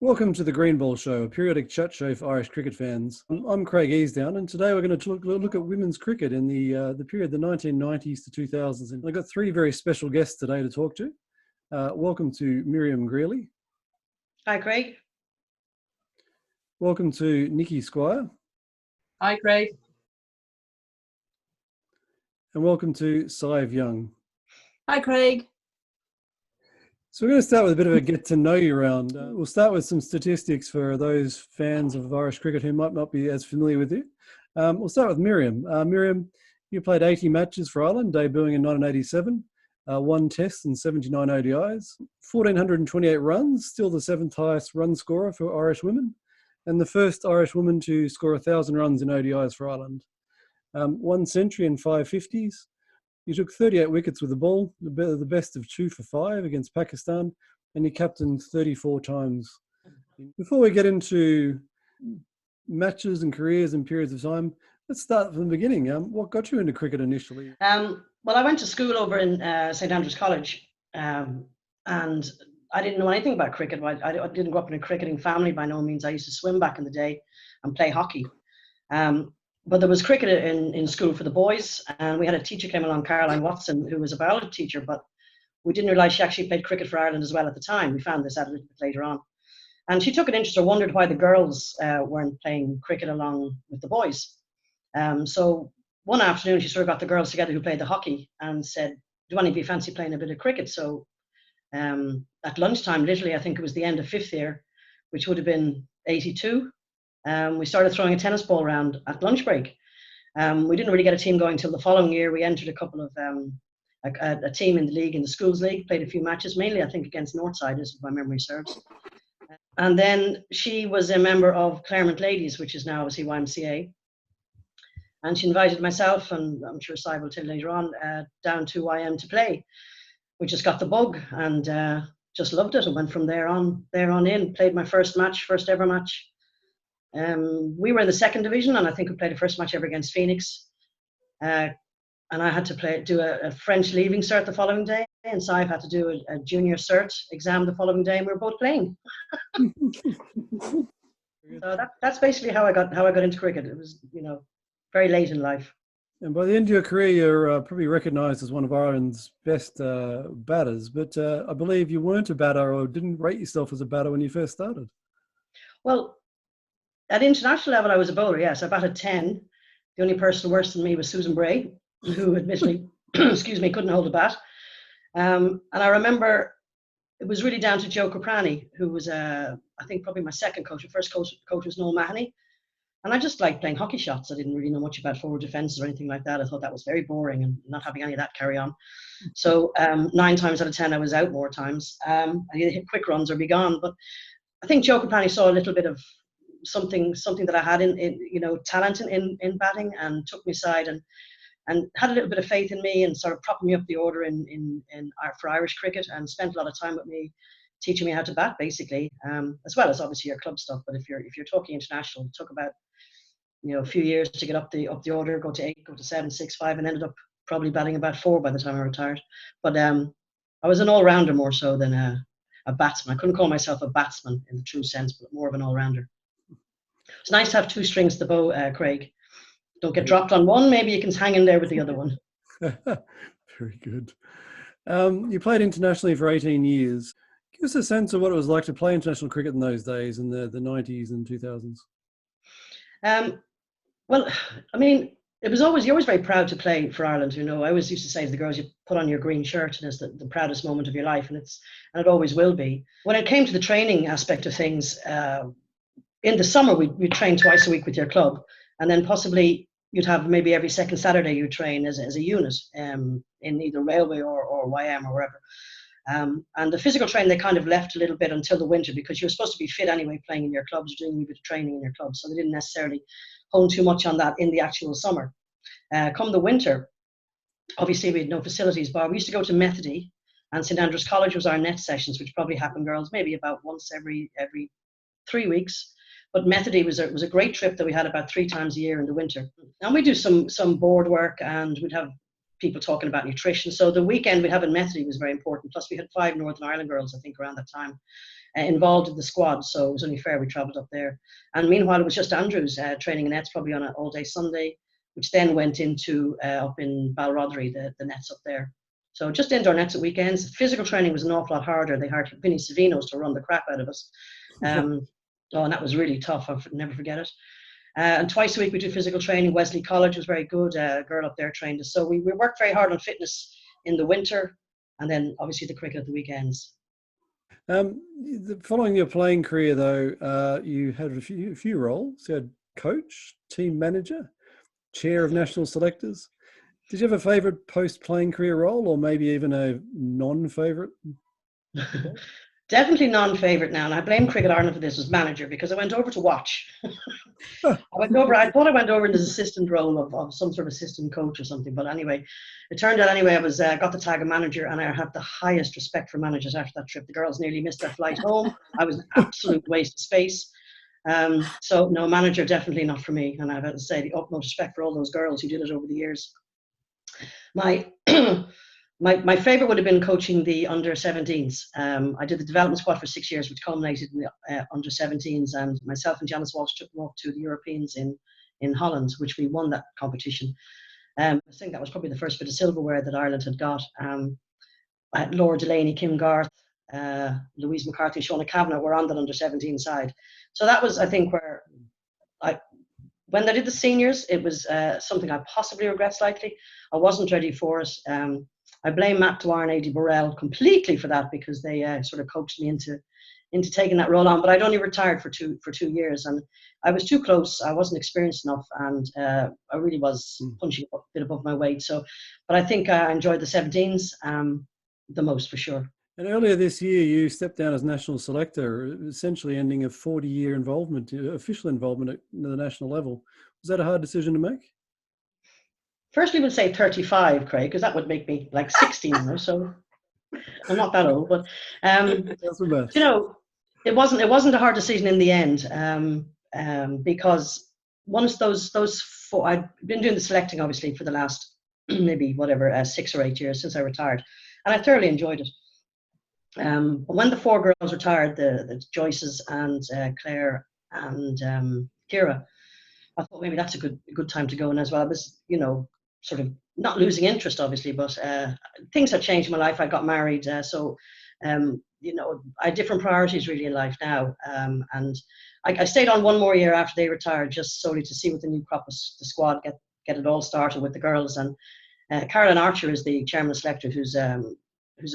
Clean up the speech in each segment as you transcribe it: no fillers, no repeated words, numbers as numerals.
Welcome to the Green Ball Show, a periodic chat show for Irish cricket fans. I'm Craig Easdown, and today we're going to look at women's cricket in the period the 1990s to 2000s. And I've got three very special guests today to talk to. Welcome to Miriam Grealey. Hi, Craig. Welcome to Nikki, Squire. Hi, Craig. And welcome to Saibh Young. Hi, Craig. So we're going to start with a bit of a get to know you round. We'll start with some statistics for those fans of Irish cricket who might not be as familiar with you. We'll start with Miriam. Miriam, you played 80 matches for Ireland, debuting in 1987, one test and 79 ODIs, 1,428 runs, still the seventh highest run scorer for Irish women, and the first Irish woman to score 1,000 runs in ODIs for Ireland. 1 century and 5 50s. You took 38 wickets with the ball, the best of 2 for 5 against Pakistan, and you captained 34 times. Before we get into matches and careers and periods of time, let's start from the beginning. What got you into cricket initially? Well, I went to school over in St Andrews College, and I didn't know anything about cricket. I didn't grow up in a cricketing family by no means. I used to swim back in the day and play hockey. But there was cricket in school for the boys, and we had a teacher came along, Caroline Watson, who was a biology teacher, but we didn't realise she actually played cricket for Ireland as well at the time. We found this out a little bit later on. And she took an interest or wondered why the girls weren't playing cricket along with the boys. So one afternoon, she sort of got the girls together who played the hockey and said, do any of you fancy playing a bit of cricket? So at lunchtime, literally, I think it was the end of 5th year, which would have been 82, we started throwing a tennis ball around at lunch break. We didn't really get a team going till the following year. We entered a couple of a team in the league, in the schools league, played a few matches, mainly I think against Northsiders, if my memory serves. And then she was a member of Claremont Ladies, which is now obviously YMCA. And she invited myself, and I'm sure Saibh will tell you later on, down to YM to play. We just got the bug and just loved it and went from there on in. Played my first ever match. We were in the 2nd division, and I think we played the first match ever against Phoenix. And I had to do a French leaving cert the following day, and Saibh had to do a junior cert exam the following day, and we were both playing. So that's basically how I got into cricket. It was, very late in life. And by the end of your career, you're probably recognised as one of Ireland's best batters. But I believe you weren't a batter, or didn't rate yourself as a batter when you first started. Well, at international level, I was a bowler, yes. I batted 10. The only person worse than me was Susan Bray, who admittedly, couldn't hold a bat. And I remember it was really down to Joe Caprani, who was, I think, probably my second coach. The first coach was Noel Mahoney. And I just liked playing hockey shots. I didn't really know much about forward defences or anything like that. I thought that was very boring and not having any of that carry on. So 9 times out of 10, I was out more times. I either hit quick runs or be gone. But I think Joe Caprani saw a little bit of something that I had in talent in batting, and took me aside and had a little bit of faith in me and sort of propped me up the order for Irish cricket, and spent a lot of time with me teaching me how to bat, basically, as well as obviously your club stuff. But if you're talking international, it took about a few years to get up the order, go to 8, go to 7, 6, 5, and ended up probably batting about 4 by the time I retired. But I was an all-rounder more so than a batsman. I couldn't call myself a batsman in the true sense, but more of an all-rounder. It's nice to have 2 strings to the bow, Craig. Don't get dropped on one, maybe you can hang in there with the other one. Very good. You played internationally for 18 years. Give us a sense of what it was like to play international cricket in those days, in the 90s and 2000s. Well, I mean, you're always very proud to play for Ireland. I always used to say to the girls, you put on your green shirt and it's the proudest moment of your life, and it always will be. When it came to the training aspect of things, in the summer we'd train twice a week with your club, and then possibly you'd have maybe every second Saturday you train as a unit in either Railway or YM or wherever. And the physical training they kind of left a little bit until the winter, because you're supposed to be fit anyway playing in your clubs, doing a wee bit of training in your clubs, so they didn't necessarily hone too much on that in the actual summer. Come the winter, obviously we had no facilities, but we used to go to Methody, and St Andrews College was our net sessions, which probably happened, girls, maybe about once every 3 weeks. But Methody was a great trip that we had about 3 times a year in the winter. And we do some board work, and we'd have people talking about nutrition. So the weekend we'd have in Methody was very important. Plus we had 5 Northern Ireland girls, I think, around that time involved in the squad. So it was only fair we travelled up there. And meanwhile, it was just Andrews training in nets, probably on an all-day Sunday, which then went into up in Balroddery, the nets up there. So just indoor nets at weekends. Physical training was an awful lot harder. They hired Vinnie Savinos to run the crap out of us. And that was really tough. I'll never forget it. And twice a week we do physical training. Wesley College was very good. A girl up there trained us. So we worked very hard on fitness in the winter, and then obviously the cricket at the weekends. Following your playing career, though, you had a few roles. You had coach, team manager, chair of national selectors. Did you have a favourite post-playing career role, or maybe even a non-favourite? Definitely non-favourite now, and I blame Cricket Ireland for this as manager, because I went over to watch. I thought I went over in this assistant role of some sort of assistant coach or something, but anyway, it turned out anyway I was got the tag of manager, and I had the highest respect for managers after that trip. The girls nearly missed their flight home. I was an absolute waste of space. So no, manager definitely not for me, and I've had to say the utmost respect for all those girls who did it over the years. My favourite would have been coaching the under-17s. I did the development squad for 6 years, which culminated in the under-17s, and myself and Janice Walsh took them up to the Europeans in Holland, which we won that competition. I think that was probably the first bit of silverware that Ireland had got. Laura Delaney, Kim Garth, Louise McCarthy, Shauna Kavanagh were on that under-17 side. So that was, I think, where when I did the seniors, it was something I possibly regret slightly. I wasn't ready for it. I blame Matt Dwyer and Adi Burrell completely for that, because they sort of coached me into taking that role on. But I'd only retired for two years, and I was too close. I wasn't experienced enough, and I really was punching a bit above my weight. So, but I think I enjoyed the 17s the most, for sure. And earlier this year, you stepped down as national selector, essentially ending a 40-year involvement, official involvement at the national level. Was that a hard decision to make? First, we would say 35, Craig, because that would make me like 16 now. So I'm not that old, but you know, it wasn't a hard decision in the end, because once those 4, I'd been doing the selecting obviously for the last maybe 6 or 8 years since I retired, and I thoroughly enjoyed it. But when the 4 girls retired, the Joyces and Claire and Kira, I thought maybe that's a good time to go in as well. I was, sort of not losing interest, obviously, but things have changed in my life. I got married, so I had different priorities really in life now. And I stayed on 1 more year after they retired, just solely to see what the new crop of the squad get it all started with the girls. And Caroline Archer is the chairman selector, who's a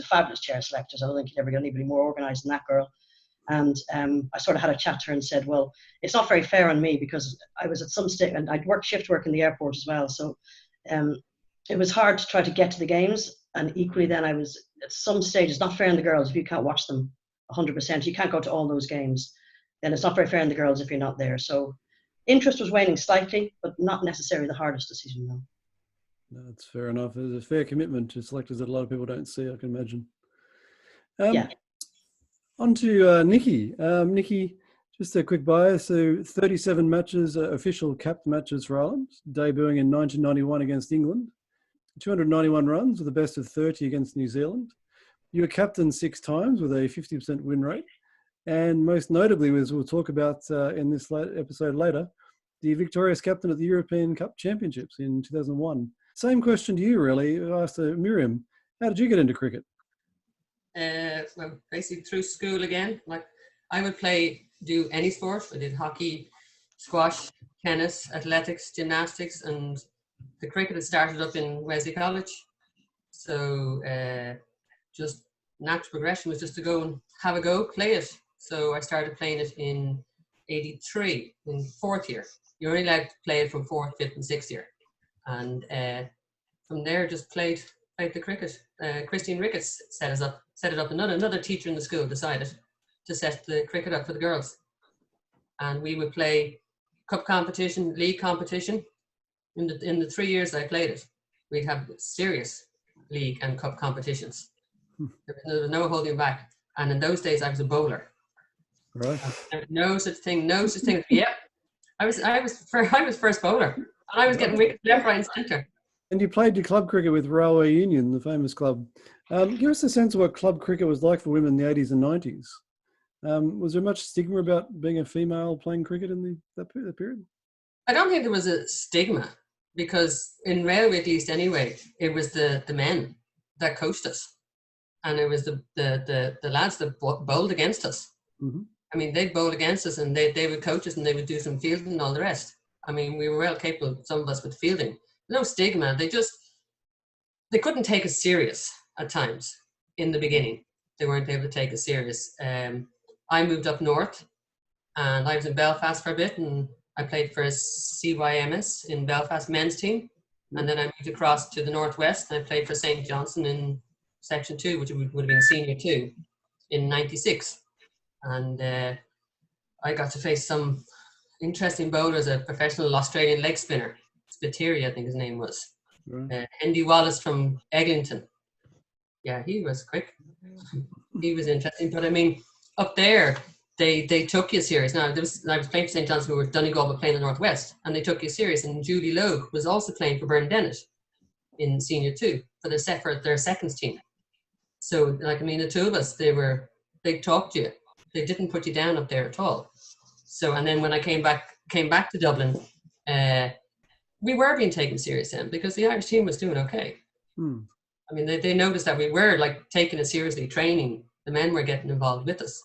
fabulous chair selector. So I don't think you'd ever get anybody more organised than that girl. And I sort of had a chat to her and said, well, it's not very fair on me, because I was at some stage, and I'd worked shift work in the airport as well. So it was hard to try to get to the games. And equally then I was at some stage, it's not fair on the girls if you can't watch them 100%. You can't go to all those games. Then it's not very fair on the girls if you're not there. So interest was waning slightly, but not necessarily the hardest decision, though. No, that's fair enough. There's a fair commitment to selectors that a lot of people don't see, I can imagine. Yeah. On to Nikki. Nikki, just a quick bio. So 37 matches, official capped matches for Ireland, debuting in 1991 against England. 291 runs with a best of 30 against New Zealand. You were captain 6 times with a 50% win rate. And most notably, as we'll talk about in this episode later, the victorious captain at the European Cup Championships in 2001. Same question to you, really. I asked Miriam, how did you get into cricket? Well, basically through school again. Like, I would do any sport. I did hockey, squash, tennis, athletics, gymnastics, and the cricket had started up in Wesley College. So just natural progression was just to go and have a go, play it. So I started playing it in 83, in 4th year. You're only allowed to play it from 4th, 5th and 6th year. And from there just played the cricket. Christine Ricketts set it up. Another teacher in the school decided to set the cricket up for the girls. And we would play cup competition, league competition. In the 3 years I played it, we'd have serious league and cup competitions. There was no holding back. And in those days I was a bowler. Right. No such thing. Yeah. I was first bowler. And I was getting wickets left, right and centre. And you played your club cricket with Railway Union, the famous club. Give us a sense of what club cricket was like for women in the 80s and 90s. Was there much stigma about being a female playing cricket in that period? I don't think there was a stigma, because in Railway, at least anyway, it was the men that coached us, and it was the lads that bowled against us. Mm-hmm. I mean, they'd bowl against us, and they would coach us, and they would do some fielding and all the rest. I mean, we were well capable, some of us, with fielding. No stigma. They couldn't take us serious at times in the beginning. They weren't able to take us serious. I moved up north, and I was in Belfast for a bit, and I played for a CYMS in Belfast men's team. And then I moved across to the northwest, and I played for St. Johnson in Section 2, which would have been Senior 2, in '96. And I got to face some interesting bowlers, a professional Australian leg spinner, Spiteri, I think his name was. Right. Hendy Wallace from Eglinton. Yeah, he was quick. He was interesting. But I mean, up there, they took you serious. Now, I was playing for St. John's, we were Donegal, but playing in the Northwest, and they took you serious. And Julie Logue was also playing for Bernadette in Senior 2 for their seconds team. So, like, I mean, the two of us, they talked to you. They didn't put you down up there at all. So, and then when I came back to Dublin, we were being taken serious then, because the Irish team was doing okay. I mean, they noticed that we were, like, taking it seriously, training. The men were getting involved with us.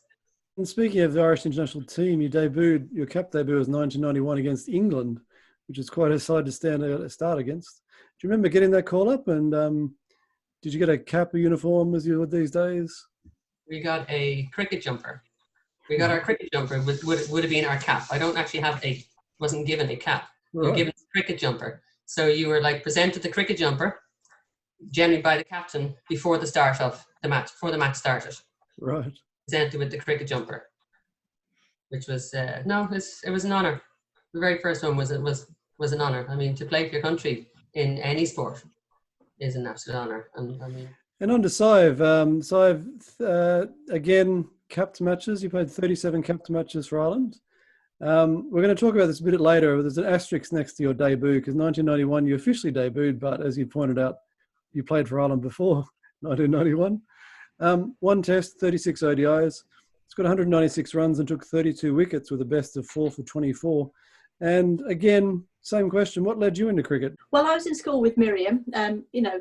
And speaking of the Irish international team, your cap debut was 1991 against England, which is quite a side to start against. Do you remember getting that call up? And did you get a cap or uniform as you would these days? We got a cricket jumper. We got our cricket jumper, would have been our cap. I don't actually wasn't given a cap. Right. You were given a cricket jumper. So you were, like, presented the cricket jumper, generally by the captain, before the start of the match, before the match started. Right. Presented with the cricket jumper, which was it was an honor. The very first one was an honor. I mean, to play for your country in any sport is an absolute honor. And I mean. And on to Saibh. Saibh, again, capped matches. You played 37 capped matches for Ireland. We're going to talk about this a bit later. But there's an asterisk next to your debut, because 1991 you officially debuted, but as you pointed out, you played for Ireland before 1991. One test, 36 ODIs. It's got 196 runs and took 32 wickets with a best of 4 for 24. And again, same question, what led you into cricket? Well, I was in school with Miriam,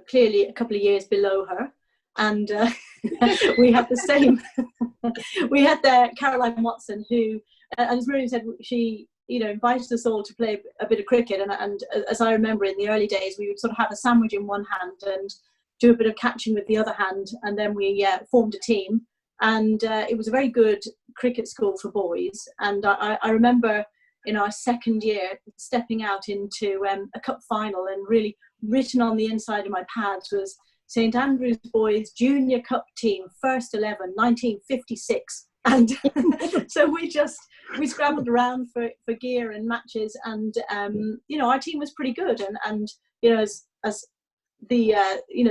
clearly a couple of years below her. And we had the same, we had Caroline Watson, who, as Miriam said, she, invited us all to play a bit of cricket. And as I remember, in the early days, we would sort of have a sandwich in one hand and do a bit of catching with the other hand. And then we formed a team. And it was a very good cricket school for boys. And I remember in our second year stepping out into a cup final, and really written on the inside of my pads was St Andrews Boys Junior Cup Team, First 11, 1956. And so we scrambled around for gear and matches, and our team was pretty good. And as the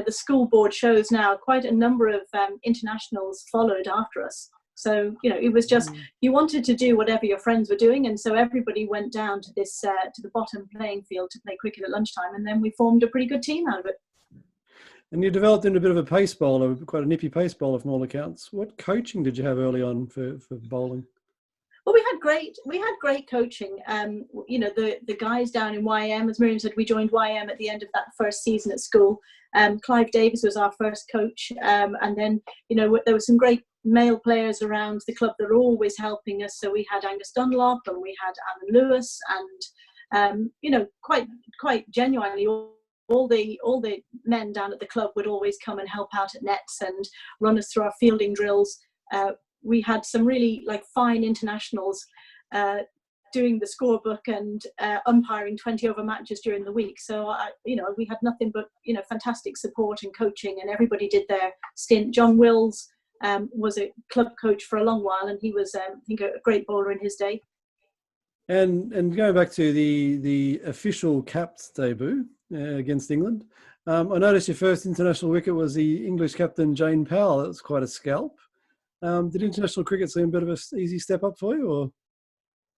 the school board shows now, quite a number of internationals followed after us. So it was just you wanted to do whatever your friends were doing, and so everybody went down to this to the bottom playing field to play cricket at lunchtime, and then we formed a pretty good team out of it. And you developed into a bit of a pace bowler, quite a nippy pace bowler from all accounts. What coaching did you have early on for bowling? Well, we had great coaching. The guys down in YM, as Miriam said, we joined YM at the end of that first season at school. Clive Davis was our first coach, and then there were some great male players around the club that were always helping us. So we had Angus Dunlop, and we had Alan Lewis, and quite genuinely all the men down at the club would always come and help out at nets and run us through our fielding drills. We had some really fine internationals doing the scorebook and umpiring 20 over matches during the week. So we had nothing but fantastic support and coaching, and everybody did their stint. John Wills was a club coach for a long while, and he was I think a great bowler in his day. And going back to the official capped debut against England, I noticed your first international wicket was the English captain Jane Powell. That was quite a scalp. Did international cricket seem a bit of an easy step up for you, or?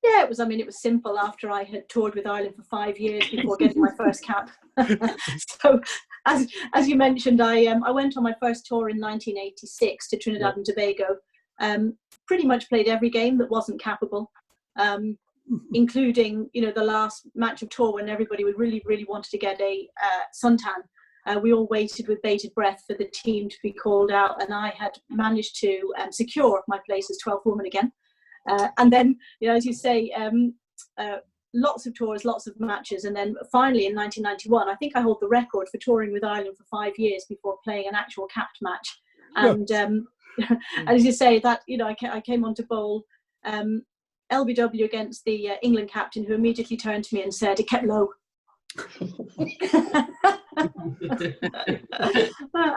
Yeah, it was. I mean, it was simple after I had toured with Ireland for 5 years before getting my first cap. So, as you mentioned, I went on my first tour in 1986 to Trinidad and Tobago. Pretty much played every game that wasn't cappable, including the last match of tour when everybody would really wanted to get a suntan. We all waited with bated breath for the team to be called out, and I had managed to secure my place as 12th woman again. And then, as you say, lots of tours, lots of matches, and then finally in 1991, I think I hold the record for touring with Ireland for 5 years before playing an actual capped match. And as you say, that I came on to bowl LBW against the England captain, who immediately turned to me and said, "It kept low."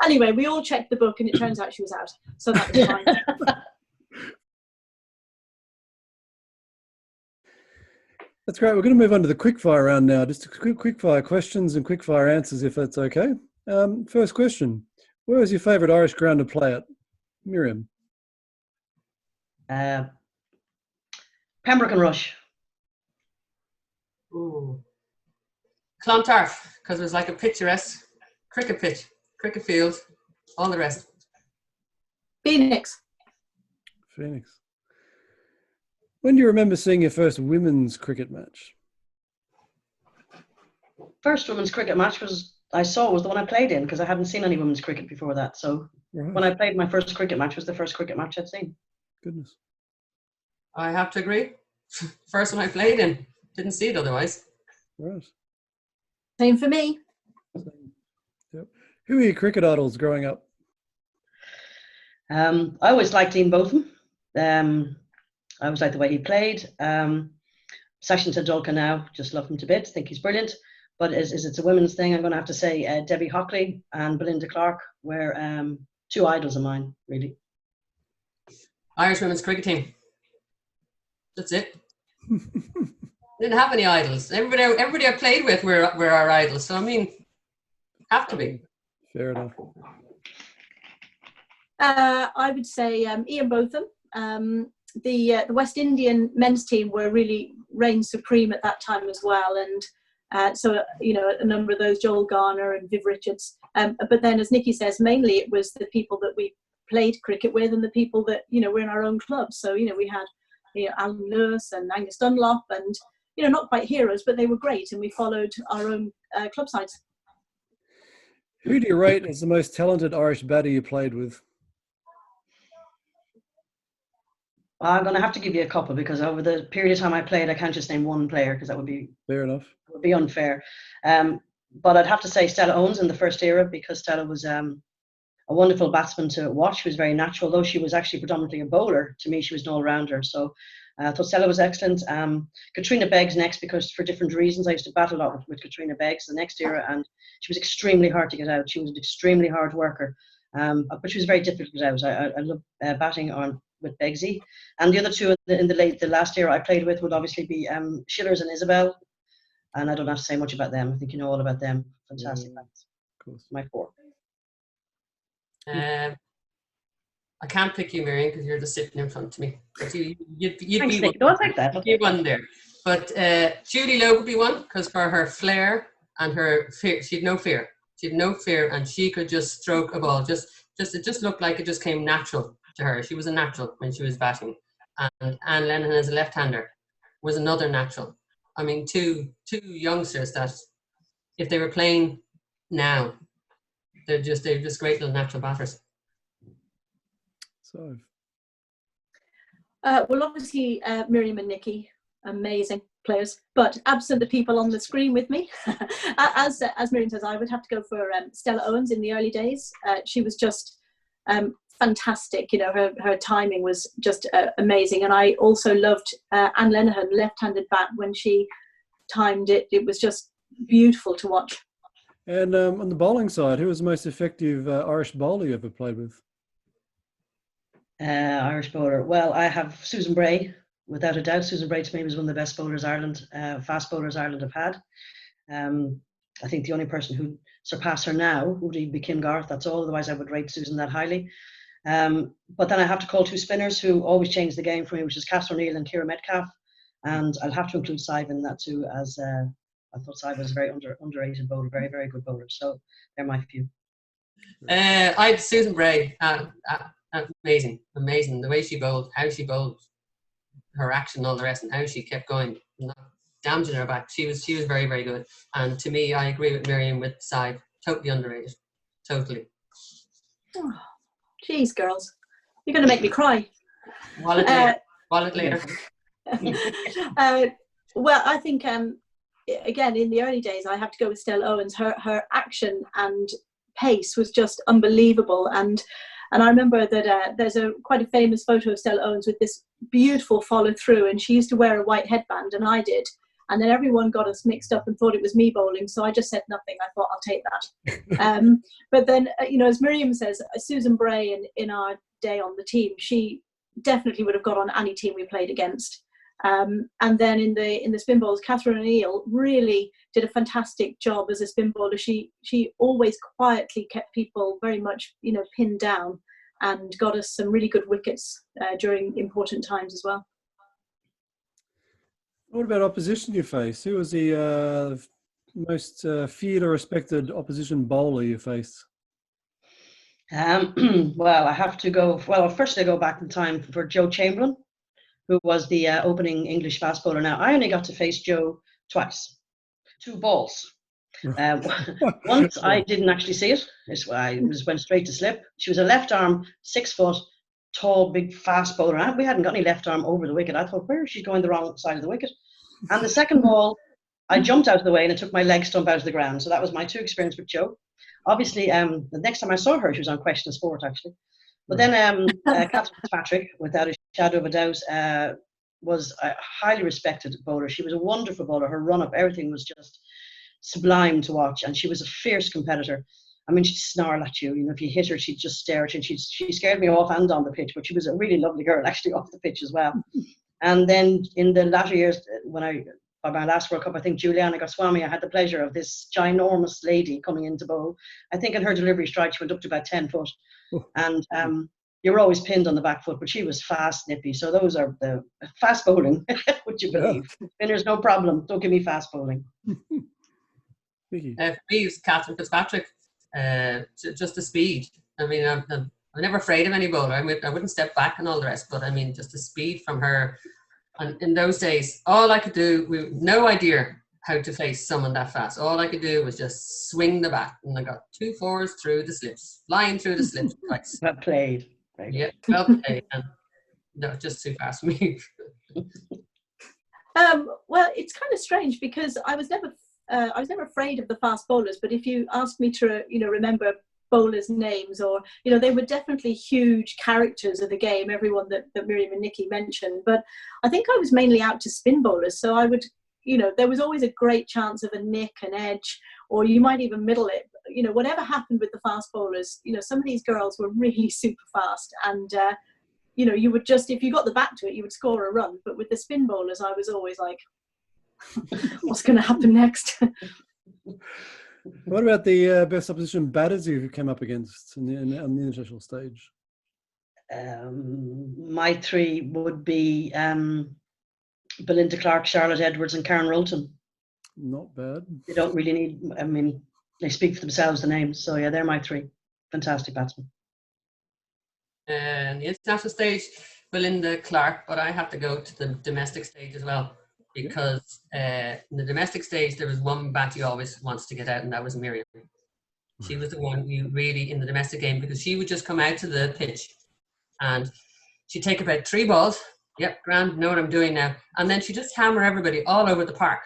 Anyway, we all checked the book, and it turns out she was out, so that was fine. That's great. We're going to move on to the quickfire round now. Just quickfire questions and quickfire answers, if that's okay. First question: where was your favourite Irish ground to play at, Miriam? Pembroke and Rush. Ooh. Clontarf, because it was like a picturesque cricket pitch, cricket field, all the rest. Phoenix. When do you remember seeing your first women's cricket match? First women's cricket match was the one I played in, because I hadn't seen any women's cricket before that. So when I played my first cricket match, was the first cricket match I'd seen. Goodness. I have to agree. First one I played in. Didn't see it otherwise. Right. Same for me. Yep. Who were your cricket idols growing up? I always liked Ian Botham. I always liked the way he played. Sachin Tendulkar now, just love him to bits. Think he's brilliant. But as it's a women's thing, I'm going to have to say Debbie Hockley and Belinda Clark were two idols of mine, really. Irish women's cricket team. That's it. Didn't have any idols. Everybody I played with were our idols. So I mean, have to be. Fair enough. I would say Ian Botham. The West Indian men's team were really reigned supreme at that time as well, and so a number of those, Joel Garner and Viv Richards. But then, as Nikki says, mainly it was the people that we played cricket with and the people that were in our own clubs. So we had Alan Lewis and Angus Dunlop, and not quite heroes, but they were great, and we followed our own club sides. Who do you rate as the most talented Irish batter you played with? I'm going to have to give you a couple, because over the period of time I played, I can't just name one player, because that would be fair enough. Would be unfair. But I'd have to say Stella Owens in the first era, because Stella was a wonderful batsman to watch. She was very natural, though she was actually predominantly a bowler. To me, she was an all-rounder. So I thought Stella was excellent. Katrina Beggs next, because for different reasons I used to battle a lot with Katrina Beggs the next era, and she was extremely hard to get out. She was an extremely hard worker, but she was very difficult to get out. I love batting on with Beggsy. And the other two in the last era I played with would obviously be Schillers and Isabel, and I don't have to say much about them. I think you know all about them. Fantastic. Of course. My four. I can't pick you, Miriam, because you're just sitting in front of me. But you'd Thanks, be Nick. No, I'll take that. You'd be one there. But Julie Lowe would be one, because for her flair and her fear, she had no fear. She had no fear, and she could just stroke a ball. It just looked like it just came natural to her. She was a natural when she was batting. And Anne Lennon, as a left-hander, was another natural. I mean, two youngsters that, if they were playing now, they're just great little natural batters. So, well, obviously Miriam and Nikki, amazing players, but absent the people on the screen with me, as Miriam says, I would have to go for Stella Owens in the early days. She was just fantastic. Her timing was just amazing, and I also loved Anne Lenihan, left-handed bat, when she timed it. It was just beautiful to watch. And on the bowling side, who was the most effective Irish bowler you ever played with? Irish bowler. Well, I have Susan Bray, without a doubt. Susan Bray to me was one of the best bowlers fast bowlers Ireland have had. I think the only person who surpassed her now would be Kim Garth. That's all. Otherwise, I would rate Susan that highly. But then I have to call two spinners who always changed the game for me, which is Cass O'Neill and Ciara Metcalf. And I'll have to include Saibh in that too, as I thought Saibh was a very underrated bowler, very, very good bowler. So they're my few. I had Susan Bray. Amazing. The way she bowled, how she bowled, her action, and all the rest, and how she kept going, not damaging her back. She was very, very good. And to me, I agree with Miriam with Saibh. Totally underrated. Totally. Oh, geez, girls, you're going to make me cry. Wallet later. Wallet later. Well, I think again, in the early days, I have to go with Stella Owens. Her action and pace was just unbelievable, and I remember that there's quite a famous photo of Stella Owens with this beautiful follow through, and she used to wear a white headband, and I did, and then everyone got us mixed up and thought it was me bowling, so I just said nothing. I thought, I'll take that. But then, as Miriam says, Susan Bray in our day on the team, she definitely would have got on any team we played against. And then in the spin bowls, Catherine O'Neill really did a fantastic job as a spin bowler. She always quietly kept people very much pinned down and got us some really good wickets during important times as well. What about opposition you faced? Who was the most feared or respected opposition bowler you faced? Well, I have to go. Well, first I go back in time for Joe Chamberlain, who was the opening English fast bowler. Now, I only got to face Joe twice, 2 balls. Once I didn't actually see it. I went straight to slip. She was a left arm, 6 foot, tall, big, fast bowler. And we hadn't got any left arm over the wicket. I thought, where is she going the wrong side of the wicket? And the second ball, I jumped out of the way and it took my leg stump out of the ground. So that was my 2 experience with Joe. Obviously, the next time I saw her, she was on Question of Sport, actually. But then Catherine Fitzpatrick, without a shadow of a doubt, was a highly respected bowler. She was a wonderful bowler. Her run-up, everything was just sublime to watch. And she was a fierce competitor. I mean, she'd snarl at you. If you hit her, she'd just stare at you. And she scared me off and on the pitch, but she was a really lovely girl, actually, off the pitch as well. And then in the latter years, by my last World Cup, I think Juliana Goswami, I had the pleasure of this ginormous lady coming into bowl. I think in her delivery strike, she went up to about 10 foot. And you're always pinned on the back foot, but she was fast, nippy. So those are the fast bowling, would you believe? Spinners, no problem. Don't give me fast bowling. For me, it was Catherine Fitzpatrick. Just the speed. I mean, I'm never afraid of any bowler. I wouldn't step back and all the rest, but I mean, just the speed from her. And in those days, all I could do, we had no idea how to face someone that fast. All I could do was just swing the bat, and I got 2 fours through the slips, flying through the slips twice. Well played. Yeah, well played. And no, just too fast for me. Well, it's kind of strange because I was never afraid of the fast bowlers. But if you ask me to, remember bowlers' names, or they were definitely huge characters of the game. Everyone that Miriam and Nikki mentioned, but I think I was mainly out to spin bowlers. So I would, there was always a great chance of a nick, an edge, or you might even middle it. Whatever happened with the fast bowlers, some of these girls were really super fast, and you would just, if you got the bat to it, you would score a run. But with the spin bowlers, I was always like, what's going to happen next? What about the best opposition batters you came up against on the international stage? My 3 would be Belinda Clark, Charlotte Edwards, and Karen Rolton. Not bad. They don't really need, I mean, they speak for themselves, the names. So yeah, they're my 3. Fantastic batsmen. And the international stage, Belinda Clark, but I have to go to the domestic stage as well. Because in the domestic stage, there was one bat you always wants to get out, and that was Miriam. She was the one you really, in the domestic game, because she would just come out to the pitch and she'd take about 3 balls. Yep, grand, know what I'm doing now. And then she'd just hammer everybody all over the park.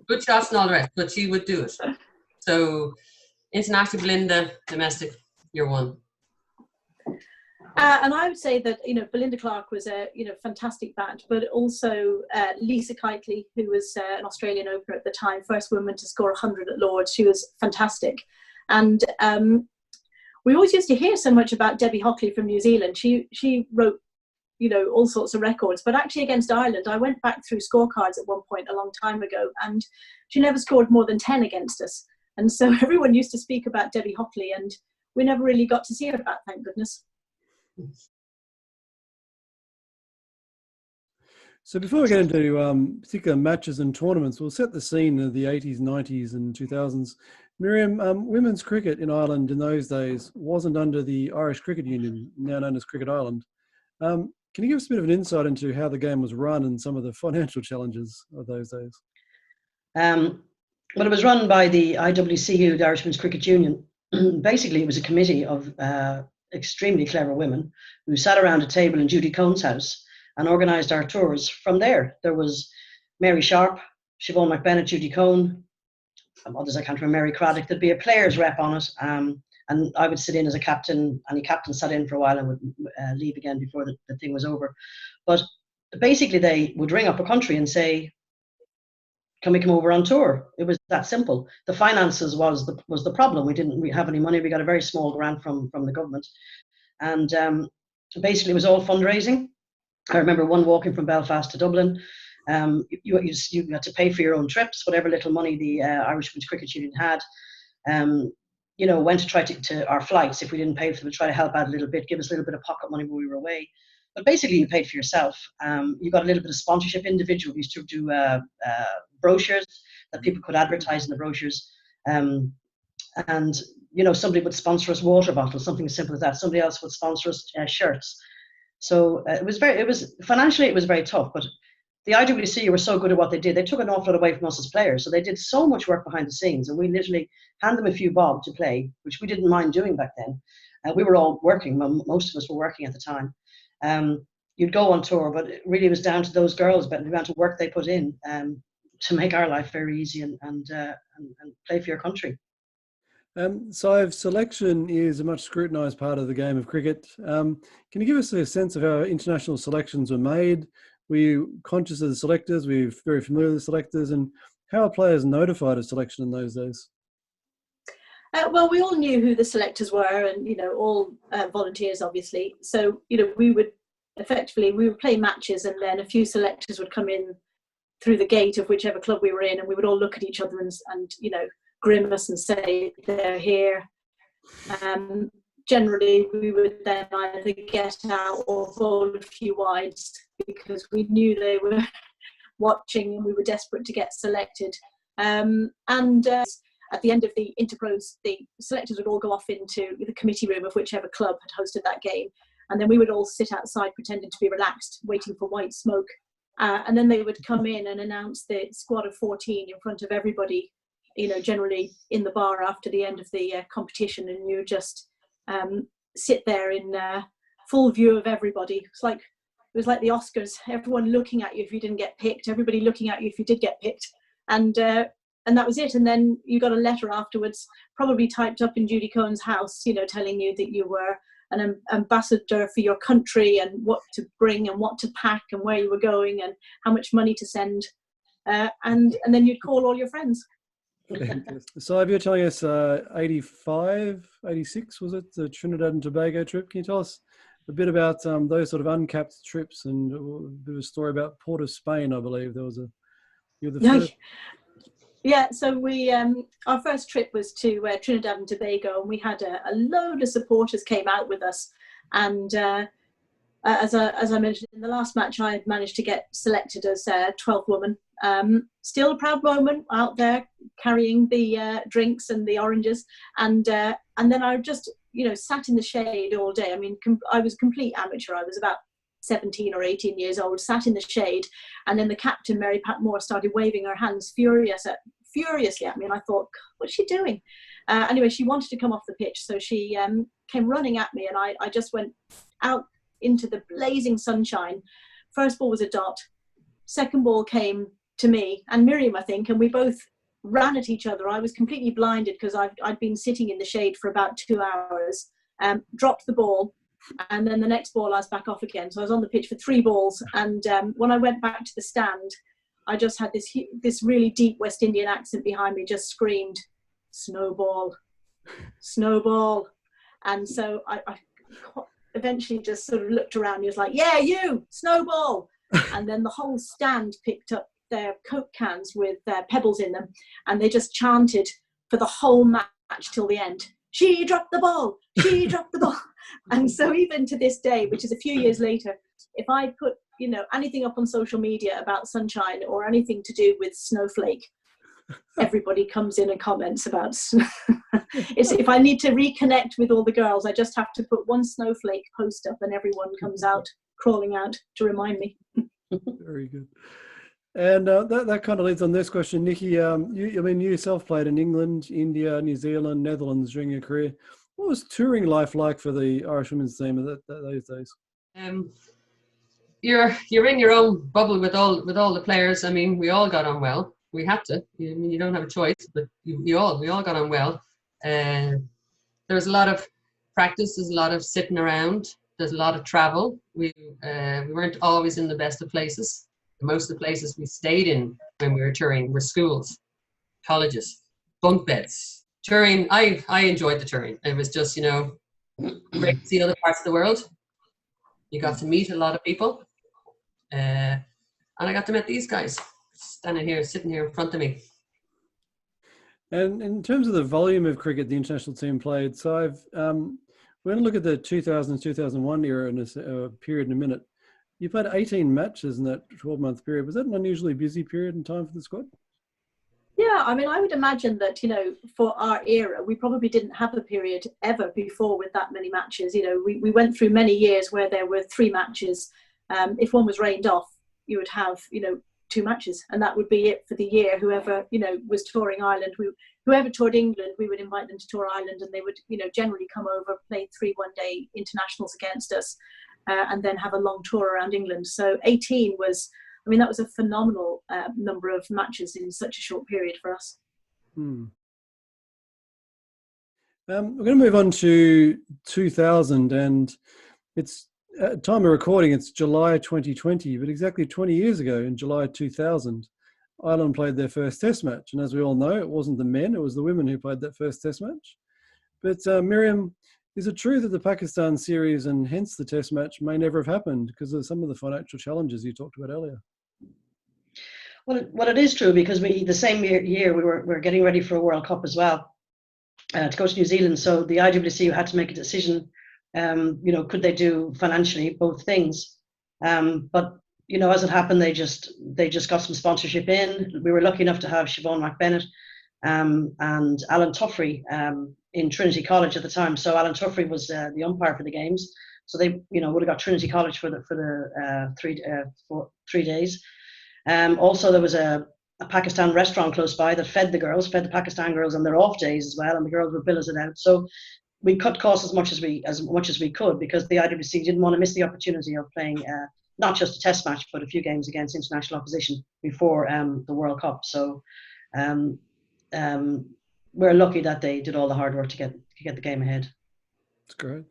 Good shots and all the rest, but she would do it. So, international Belinda, domestic, you're 1. And I would say that, Belinda Clark was a, fantastic bat, but also Lisa Kiteley, who was an Australian opener at the time, first woman to score 100 at Lord's. She was fantastic. And we always used to hear so much about Debbie Hockley from New Zealand. She wrote, all sorts of records. But actually against Ireland, I went back through scorecards at one point a long time ago, and she never scored more than 10 against us. And so everyone used to speak about Debbie Hockley, and we never really got to see her back, thank goodness. So before we get into particular matches and tournaments, we'll set the scene of the 80s, 90s and 2000s. Miriam, women's cricket in Ireland in those days wasn't under the Irish Cricket Union, now known as Cricket Ireland. Can you give us a bit of an insight into how the game was run and some of the financial challenges of those days? Well, it was run by the IWCU, the Irish Women's Cricket Union. Basically, it was a committee of extremely clever women who sat around a table in Judy Cone's house and organised our tours. From there was Mary Sharp, Siobhan McBennett, Judy Cone, others I can't remember, Mary Craddock. There'd be a player's rep on it, and I would sit in as a captain, and the captain sat in for a while and would leave again before the thing was over. But basically, they would ring up a country and say, can we come over on tour? It was that simple. The finances was the problem. We didn't have any money. We got a very small grant from the government. And basically it was all fundraising. I remember one walking from Belfast to Dublin. You had to pay for your own trips, whatever little money the Irish Women's Cricket Union had. Went to try to our flights. If we didn't pay for them, try to help out a little bit, give us a little bit of pocket money when we were away. But basically, you paid for yourself. You got a little bit of sponsorship. Individual. We used to do brochures that people could advertise in the brochures. And somebody would sponsor us water bottles, something as simple as that. Somebody else would sponsor us shirts. So it was financially it was very tough. But the IWC were so good at what they did. They took an awful lot away from us as players. So they did so much work behind the scenes, and we literally hand them a few bob to play, which we didn't mind doing back then. We were all working. Most of us were working at the time. You'd go on tour, but it really was down to those girls, but the amount of work they put in to make our life very easy and play for your country. Saibh, selection is a much scrutinised part of the game of cricket. Can you give us a sense of how international selections were made? Were you conscious of the selectors? Were you very familiar with the selectors? And how are players notified of selection in those days? Well, we all knew who the selectors were, and all volunteers, obviously. So we would play matches, and then a few selectors would come in through the gate of whichever club we were in, and we would all look at each other and grimace and say they're here. Generally, we would then either get out or bowl a few wides because we knew they were watching, and we were desperate to get selected. At the end of the interpros, the selectors would all go off into the committee room of whichever club had hosted that game. And then we would all sit outside pretending to be relaxed, waiting for white smoke. And then they would come in and announce the squad of 14 in front of everybody, generally in the bar after the end of the competition. And you just sit there in full view of everybody. It was like the Oscars, everyone looking at you if you didn't get picked, everybody looking at you if you did get picked. And that was it. And then you got a letter afterwards, probably typed up in Judy Cone's house, telling you that you were an ambassador for your country and what to bring and what to pack and where you were going and how much money to send. And then you'd call all your friends. So you're telling us 85, 86, was it, the Trinidad and Tobago trip? Can you tell us a bit about those sort of uncapped trips and a bit of a story about Port of Spain, I believe. There was you were the first. Yeah, so we our first trip was to Trinidad and Tobago, and we had a load of supporters came out with us. And as I mentioned in the last match, I had managed to get selected as 12th woman. Still a proud moment out there carrying the drinks and the oranges, and then I just sat in the shade all day. I mean, I was a complete amateur. I was about 17 or 18 years old, sat in the shade, and then the captain, Mary Pat Moore, started waving her hands furiously at me, and I thought, what's she doing? Anyway, she wanted to come off the pitch, so she came running at me, and I just went out into the blazing sunshine. First ball was a dot, second ball came to me and Miriam, I think, and we both ran at each other. I was completely blinded because I'd been sitting in the shade for about 2 hours, dropped the ball, and then the next ball I was back off again. So I was on the pitch for 3 balls, and when I went back to the stand, I just had this really deep West Indian accent behind me, just screamed, "Snowball, snowball." And so I eventually just sort of looked around and was like, "Yeah, you, snowball." And then the whole stand picked up their Coke cans with pebbles in them, and they just chanted for the whole match till the end, "She dropped the ball, she dropped the ball." And so even to this day, which is a few years later, if I put anything up on social media about sunshine or anything to do with Snowflake, everybody comes in and comments about if I need to reconnect with all the girls, I just have to put one Snowflake post up and everyone comes out crawling out to remind me. Very good. And that kind of leads on this question, Nikki. You yourself played in England, India, New Zealand, Netherlands during your career. What was touring life like for the Irish women's team at those days? You're in your own bubble with all the players. I mean, we all got on well. We had to. You don't have a choice, but we all got on well. There was a lot of practice. There's a lot of sitting around. There's a lot of travel. We weren't always in the best of places. Most of the places we stayed in when we were touring were schools, colleges, bunk beds. Touring, I enjoyed the touring. It was just, great to see other parts of the world. You got to meet a lot of people. And I got to meet these guys sitting here in front of me. And in terms of the volume of cricket the international team played, Saibh, we're going to look at the 2000-2001 era in a period in a minute. You played 18 matches in that 12-month period. Was that an unusually busy period in time for the squad? Yeah, I mean, I would imagine that, for our era, we probably didn't have a period ever before with that many matches. We went through many years where there were 3 matches. If one was rained off, you would have, 2 matches, and that would be it for the year. Whoever, was touring Ireland, whoever toured England, we would invite them to tour Ireland, and they would, generally come over, play 3 one-day internationals against us, and then have a long tour around England. So 18 was, that was a phenomenal number of matches in such a short period for us. We're going to move on to 2000, and it's at time of recording, it's July 2020, but exactly 20 years ago in July 2000, Ireland played their first test match. And as we all know, it wasn't the men, it was the women who played that first test match. But Miriam, is it true that the Pakistan series and hence the test match may never have happened because of some of the financial challenges you talked about earlier? Well, it is true because the same year we were getting ready for a World Cup as well to go to New Zealand. So the IWC had to make a decision. Could they do financially both things? But as it happened, they just got some sponsorship in. We were lucky enough to have Siobhan McBennett and Alan Tuffrey in Trinity College at the time. So Alan Tuffrey was the umpire for the games. So they would have got Trinity College for the 3 days. Also, there was a Pakistan restaurant close by that fed the Pakistan girls on their off days as well, and the girls were billeted out. So we cut costs as much as we could because the IWC didn't want to miss the opportunity of playing not just a test match but a few games against international opposition before the World Cup. So we're lucky that they did all the hard work to get the game ahead. That's great.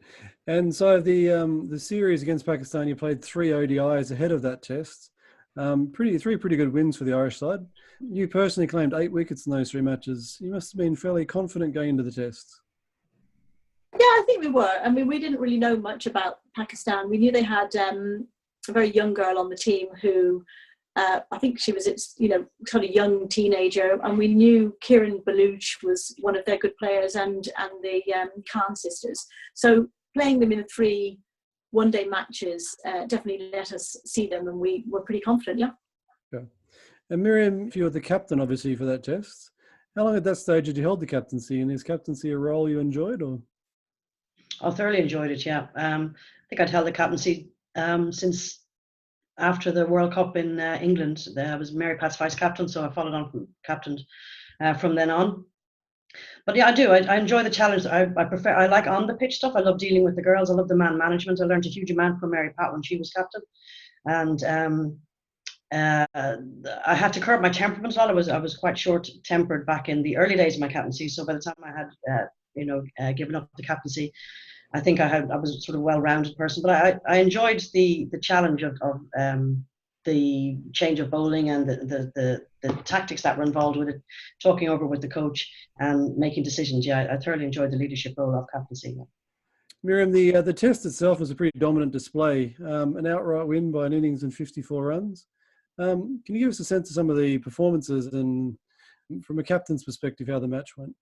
And so the series against Pakistan, you played 3 ODIs ahead of that test. Three pretty good wins for the Irish side. You personally claimed 8 wickets in those 3 matches. You must have been fairly confident going into the test. Yeah, I think we were. I mean, we didn't really know much about Pakistan. We knew they had a very young girl on the team who, I think she was, kind of young teenager, and we knew Kieran Baluch was one of their good players, and the Khan sisters. So playing them in 3 one-day matches definitely let us see them, and we were pretty confident. Yeah. And Miriam, you were the captain, obviously, for that test. How long at that stage did you hold the captaincy, and is captaincy a role you enjoyed, or? I thoroughly enjoyed it, yeah. I think I'd held the captaincy since after the World Cup in England. I was Mary Pat's vice captain, so I followed on from captain from then on. But yeah, I do. I enjoy the challenge. I like on the pitch stuff. I love dealing with the girls. I love the man management. I learned a huge amount from Mary Pat when she was captain. And I had to curb my temperament. I was quite short-tempered back in the early days of my captaincy. So by the time I had given up the captaincy, I think I was sort of well-rounded person. But I enjoyed the challenge of the change of bowling and the tactics that were involved with it, talking over with the coach and making decisions. Yeah, I thoroughly enjoyed the leadership role of captaincy. Miriam, the test itself was a pretty dominant display, an outright win by an innings and 54 runs. Can you give us a sense of some of the performances and, from a captain's perspective, how the match went?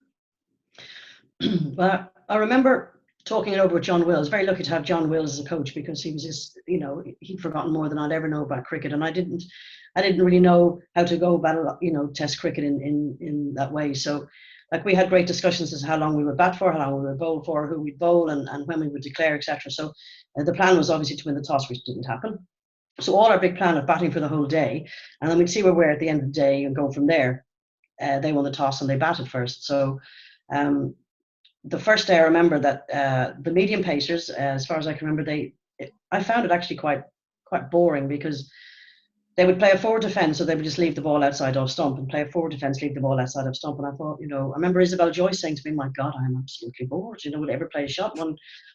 Well, I remember talking it over with John Wills. Very lucky to have John Wills as a coach, because he was just, he'd forgotten more than I'd ever know about cricket, and I didn't really know how to go about it, test cricket in that way. So, like, we had great discussions as to how long we would bat for, how long we would bowl for, who we'd bowl, and when we would declare, etc. So the plan was obviously to win the toss, which didn't happen. So all our big plan of batting for the whole day, and then we'd see where we're at the end of the day and go from there. They won the toss and they batted first. So the first day, I remember that the medium pacers, as far as I can remember, I found it actually quite boring, because they would play a forward defence, so they would just leave the ball outside of stump, and play a forward defence, leave the ball outside of stump. And I thought, I remember Isabel Joyce saying to me, "My God, I'm absolutely bored. Would I ever play a shot?"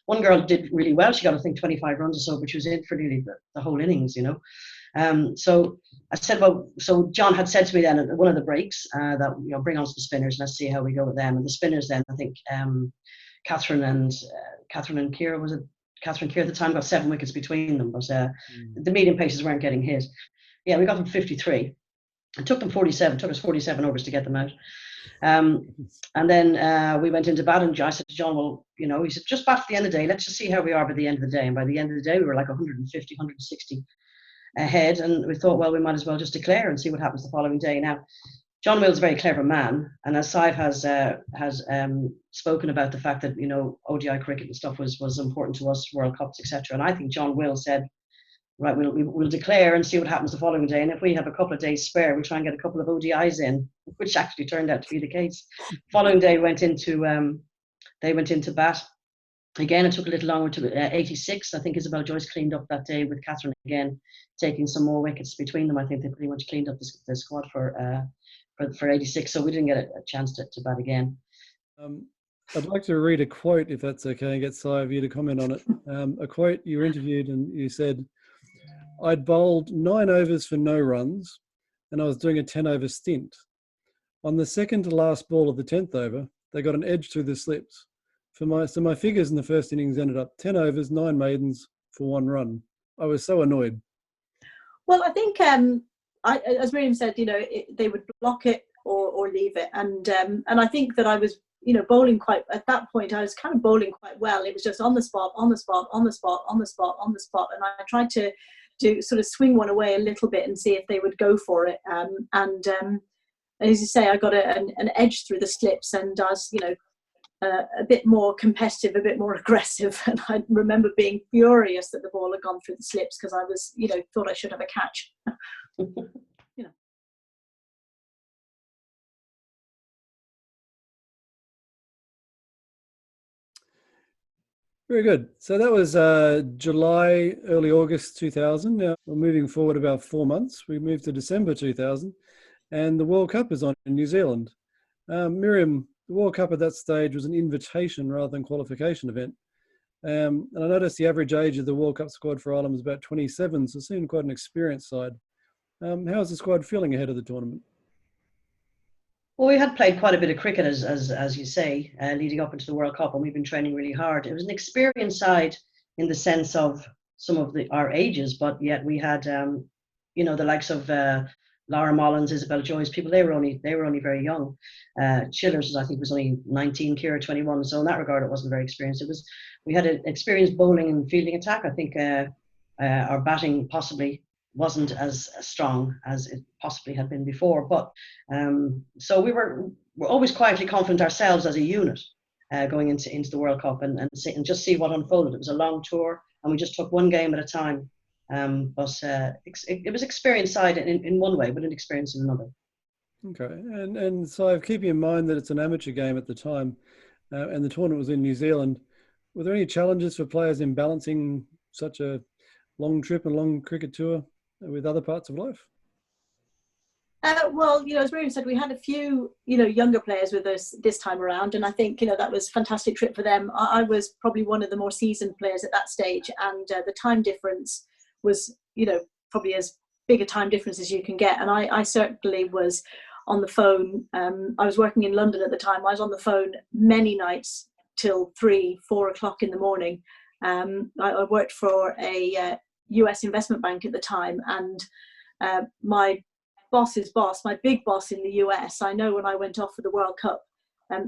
One girl did really well. She got, I think, 25 runs or so, but she was in for nearly the whole innings, So I said, well, so John had said to me then at one of the breaks that, bring on some spinners, let's see how we go with them. And the spinners then, I think Catherine and Keir, was it? Catherine Keir at the time got 7 wickets between them, but the medium pacers weren't getting hit. Yeah, we got them 53. It took them 47. Took us 47 overs to get them out. And then we went into bat, and I said to John, well, he said, just bat at the end of the day. Let's just see how we are by the end of the day. And by the end of the day, we were like 150, 160 ahead. And we thought, well, we might as well just declare and see what happens the following day. Now, John Will's a very clever man. And as Saibh has spoken about the fact that, ODI cricket and stuff was important to us, World Cups, etc. And I think John Will said, right, we'll declare and see what happens the following day. And if we have a couple of days spare, we'll try and get a couple of ODIs in, which actually turned out to be the case. Following day they went into bat. Again, it took a little longer to 86. I think Isabel Joyce cleaned up that day with Catherine again, taking some more wickets between them. I think they pretty much cleaned up the squad for 86. So we didn't get a chance to bat again. I'd like to read a quote, if that's okay, and get Saibh you to comment on it. A quote you were interviewed, and you said, "I'd bowled 9 overs for no runs, and I was doing a 10-over stint. On the second to last ball of the 10th over, they got an edge through the slips. So my figures in the first innings ended up 10 overs, 9 maidens for 1 run. I was so annoyed." Well, I think, as Miriam said, they would block it or leave it, and I think that I was, bowling at that point, I was kind of bowling quite well. It was just on the spot, on the spot, on the spot, on the spot, on the spot. And I tried to sort of swing one away a little bit and see if they would go for it. And as you say, I got an edge through the slips, and I was, a bit more competitive, a bit more aggressive. And I remember being furious that the ball had gone through the slips, because I was, thought I should have a catch. Very good. So that was July, early August 2000. Now we're moving forward about 4 months. We moved to December 2000, and the World Cup is on in New Zealand. Miriam, the World Cup at that stage was an invitation rather than qualification event. And I noticed the average age of the World Cup squad for Ireland was about 27, so it seemed quite an experienced side. How is the squad feeling ahead of the tournament? Well, we had played quite a bit of cricket, as you say, leading up into the World Cup, and we've been training really hard. It was an experienced side in the sense of some of our ages, but yet we had, the likes of Laura Mullins, Isabel Joyce, people. They were only very young. Chillers, I think, was only 19, Kira 21. So in that regard, it wasn't very experienced. We had an experienced bowling and fielding attack. I think our batting possibly wasn't as strong as it possibly had been before, but so we're always quietly confident ourselves as a unit going into the World Cup and just see what unfolded. It was a long tour, and we just took one game at a time. But it was experienced side in one way, but inexperienced in another. Okay, and so keeping in mind that it's an amateur game at the time, and the tournament was in New Zealand, were there any challenges for players in balancing such a long trip and long cricket tour with other parts of life? Well, as Miriam said, we had a few, younger players with us this time around, and I think, that was a fantastic trip for them. I was probably one of the more seasoned players at that stage, and the time difference was, probably as big a time difference as you can get. And I certainly was on the phone. I was working in London at the time. I was on the phone many nights till 3-4 o'clock in the morning. I worked for a US investment bank at the time, and my boss's boss, my big boss in the US, I know when I went off for the World Cup,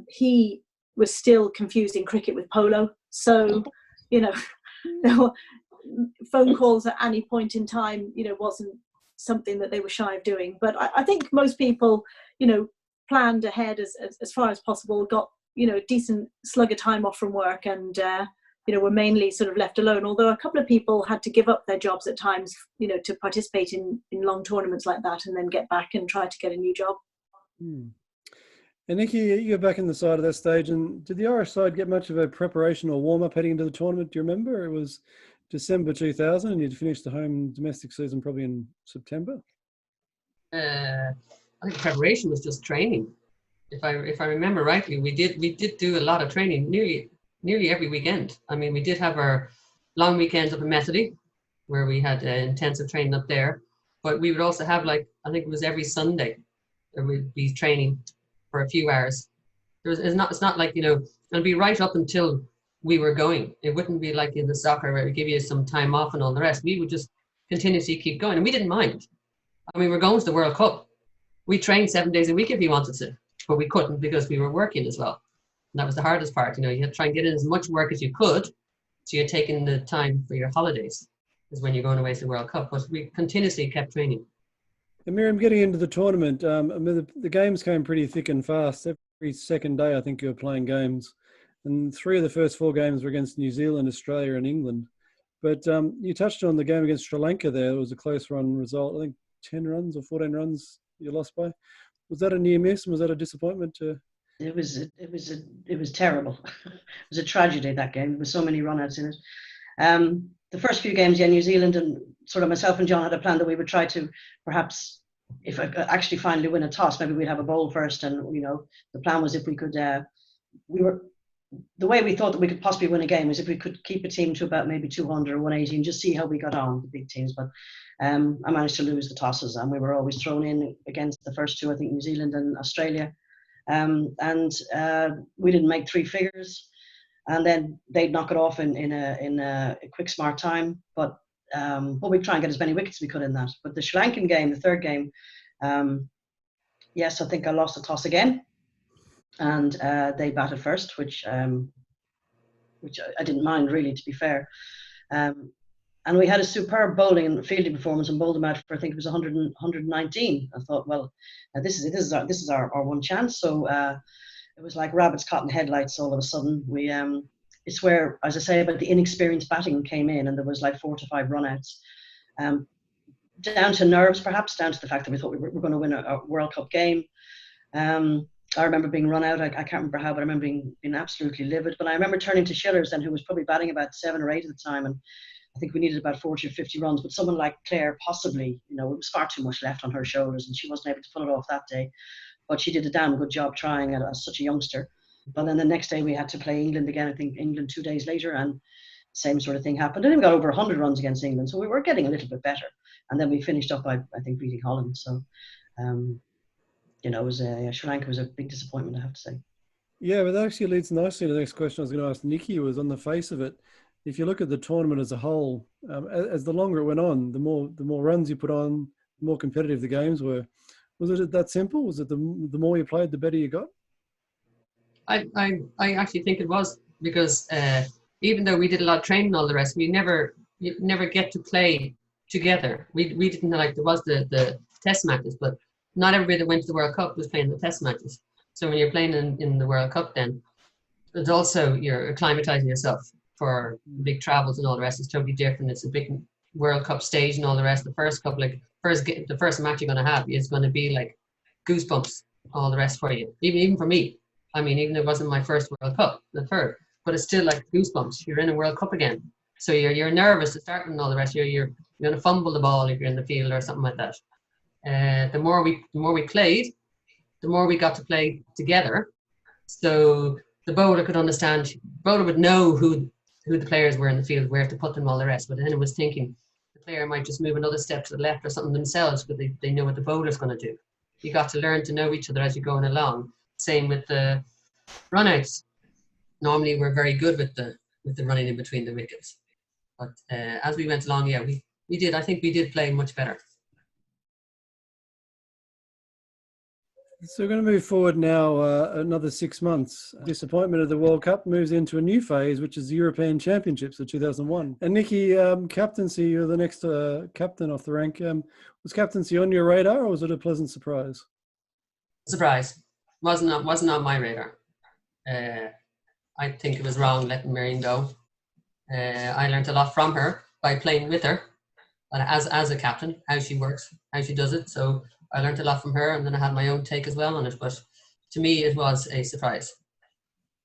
he was still confusing cricket with polo. So, you know, there were phone calls at any point in time, you know, wasn't something that they were shy of doing. But I think most people, you know, planned ahead as far as possible, got, you know, decent slug of time off from work, and you know, were mainly sort of left alone. Although a couple of people had to give up their jobs at times, you know, to participate in long tournaments like that, and then get back and try to get a new job. And Nikki, you're back in the side of that stage, and did the Irish side get much of a preparation or warm-up heading into the tournament? Do you remember? It was December 2000, and you'd finished the home domestic season probably in September. I think preparation was just training. If I remember rightly, we did do a lot of training nearly every weekend. I mean, we did have our long weekends up in Methody, where we had intensive training up there. But we would also have, like, I think it was every Sunday, there would be training for a few hours. It's not like, you know, it'll be right up until we were going. It wouldn't be like in the soccer where we give you some time off and all the rest. We would just continuously keep going, and we didn't mind. I mean, we're going to the World Cup. We trained 7 days a week if we wanted to, but we couldn't because we were working as well. And that was the hardest part. You know, you had to try and get in as much work as you could, so you're taking the time for your holidays, is when you're going away to the World Cup. But we continuously kept training. And Miriam, getting into the tournament, I mean, the games came pretty thick and fast. Every second day, I think you were playing games. And 3 of the first 4 games were against New Zealand, Australia and England. But you touched on the game against Sri Lanka there. It was a close run result. I think 10 runs or 14 runs you lost by. Was that a near miss, and was that a disappointment? It was terrible. It was a tragedy, that game. There were so many run-outs in it. The first few games, yeah, New Zealand, and sort of myself and John had a plan that we would try to perhaps, if I could actually finally win a toss, maybe we'd have a bowl first. And, you know, the plan was if we could, the way we thought that we could possibly win a game was if we could keep a team to about maybe 200 or 180 and just see how we got on, the big teams. But I managed to lose the tosses, and we were always thrown in against the first 2, I think, New Zealand and Australia. We didn't make 3 figures, and then they'd knock it off in a quick, smart time. But we'd try and get as many wickets as we could in that. But the Sri Lankan game, the 3rd game, yes, I think I lost the toss again, and they batted first, which I didn't mind, really, to be fair. And we had a superb bowling and fielding performance, and bowled them out for, I think it was 119. I thought, well, this is our one chance. So it was like rabbits caught in headlights all of a sudden. It's where, as I say, about the inexperienced batting came in, and there was like 4 to 5 runouts. Down to nerves, perhaps, down to the fact that we thought we were going to win a World Cup game. I remember being run out. I can't remember how, but I remember being absolutely livid. But I remember turning to Schillers then, who was probably batting about 7 or 8 at the time, and I think we needed about 40 or 50 runs. But someone like Claire, possibly, you know, it was far too much left on her shoulders, and she wasn't able to pull it off that day. But she did a damn good job trying it as such a youngster. But then the next day we had to play England again. I think England 2 days later, and same sort of thing happened. I think we got over 100 runs against England, so we were getting a little bit better. And then we finished up by, I think, beating Holland. So, you know, it was Sri Lanka was a big disappointment, I have to say. Yeah, but that actually leads nicely to the next question I was going to ask Nikki. Was on the face of it, if you look at the tournament as a whole, as the longer it went on, the more runs you put on, the more competitive the games were. Was it that simple? Was it the more you played, the better you got? I actually think it was, because even though we did a lot of training and all the rest, you never get to play together. We didn't, like, there was the test matches, but not everybody that went to the World Cup was playing the test matches. So when you're playing in the World Cup, then it's also, you're acclimatizing yourself for big travels and all the rest. Is totally different. It's a big World Cup stage and all the rest. The first couple, like the first match you're going to have is going to be like goosebumps, all the rest for you. Even for me. I mean, even if it wasn't my first World Cup, the 3rd, but it's still like goosebumps. You're in a World Cup again, so you're nervous to start and all the rest. You're going to fumble the ball if you're in the field or something like that. The more we played, the more we got to play together. So the bowler could understand. Bowler would know who the players were in the field, where to put them, all the rest. But then it was thinking the player might just move another step to the left or something themselves, but they know what the bowler's going to do. You got to learn to know each other as you're going along. Same with the runouts. Normally we're very good with the running in between the wickets, but as we went along, yeah, I think we did play much better. So we're going to move forward now another 6 months. Disappointment of the World Cup moves into a new phase, which is the European Championships of 2001. And Nikki, captaincy, you're the next captain off the rank. Was captaincy on your radar, or was it a pleasant surprise? Surprise. Wasn't on my radar. I think it was wrong letting Miriam go. I learned a lot from her by playing with her as a captain, how she works, how she does it. So I learned a lot from her, and then I had my own take as well on it. But to me, it was a surprise.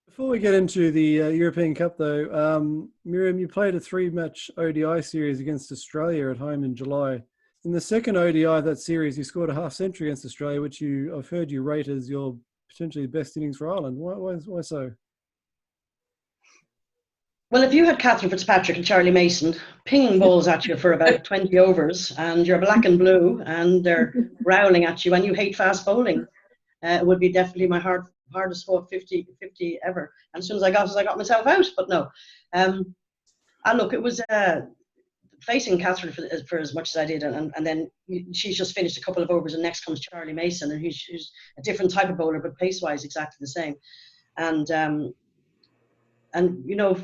Before we get into the European Cup, though, Miriam, you played a 3-match Odi series against Australia at home in July. In the second ODI of that series, you scored a half-century against Australia, which I've heard you rate as your potentially best innings for Ireland. Why so? Well, if you had Catherine Fitzpatrick and Charlie Mason pinging balls at you for about 20 overs, and you're black and blue, and they're growling at you, and you hate fast bowling, it would be definitely my hardest fought 50 ever. And as soon as I got myself out, but no. Look, it was facing Catherine for as much as I did, and then she's just finished a couple of overs, and next comes Charlie Mason, and he's a different type of bowler, but pace-wise exactly the same. And you know,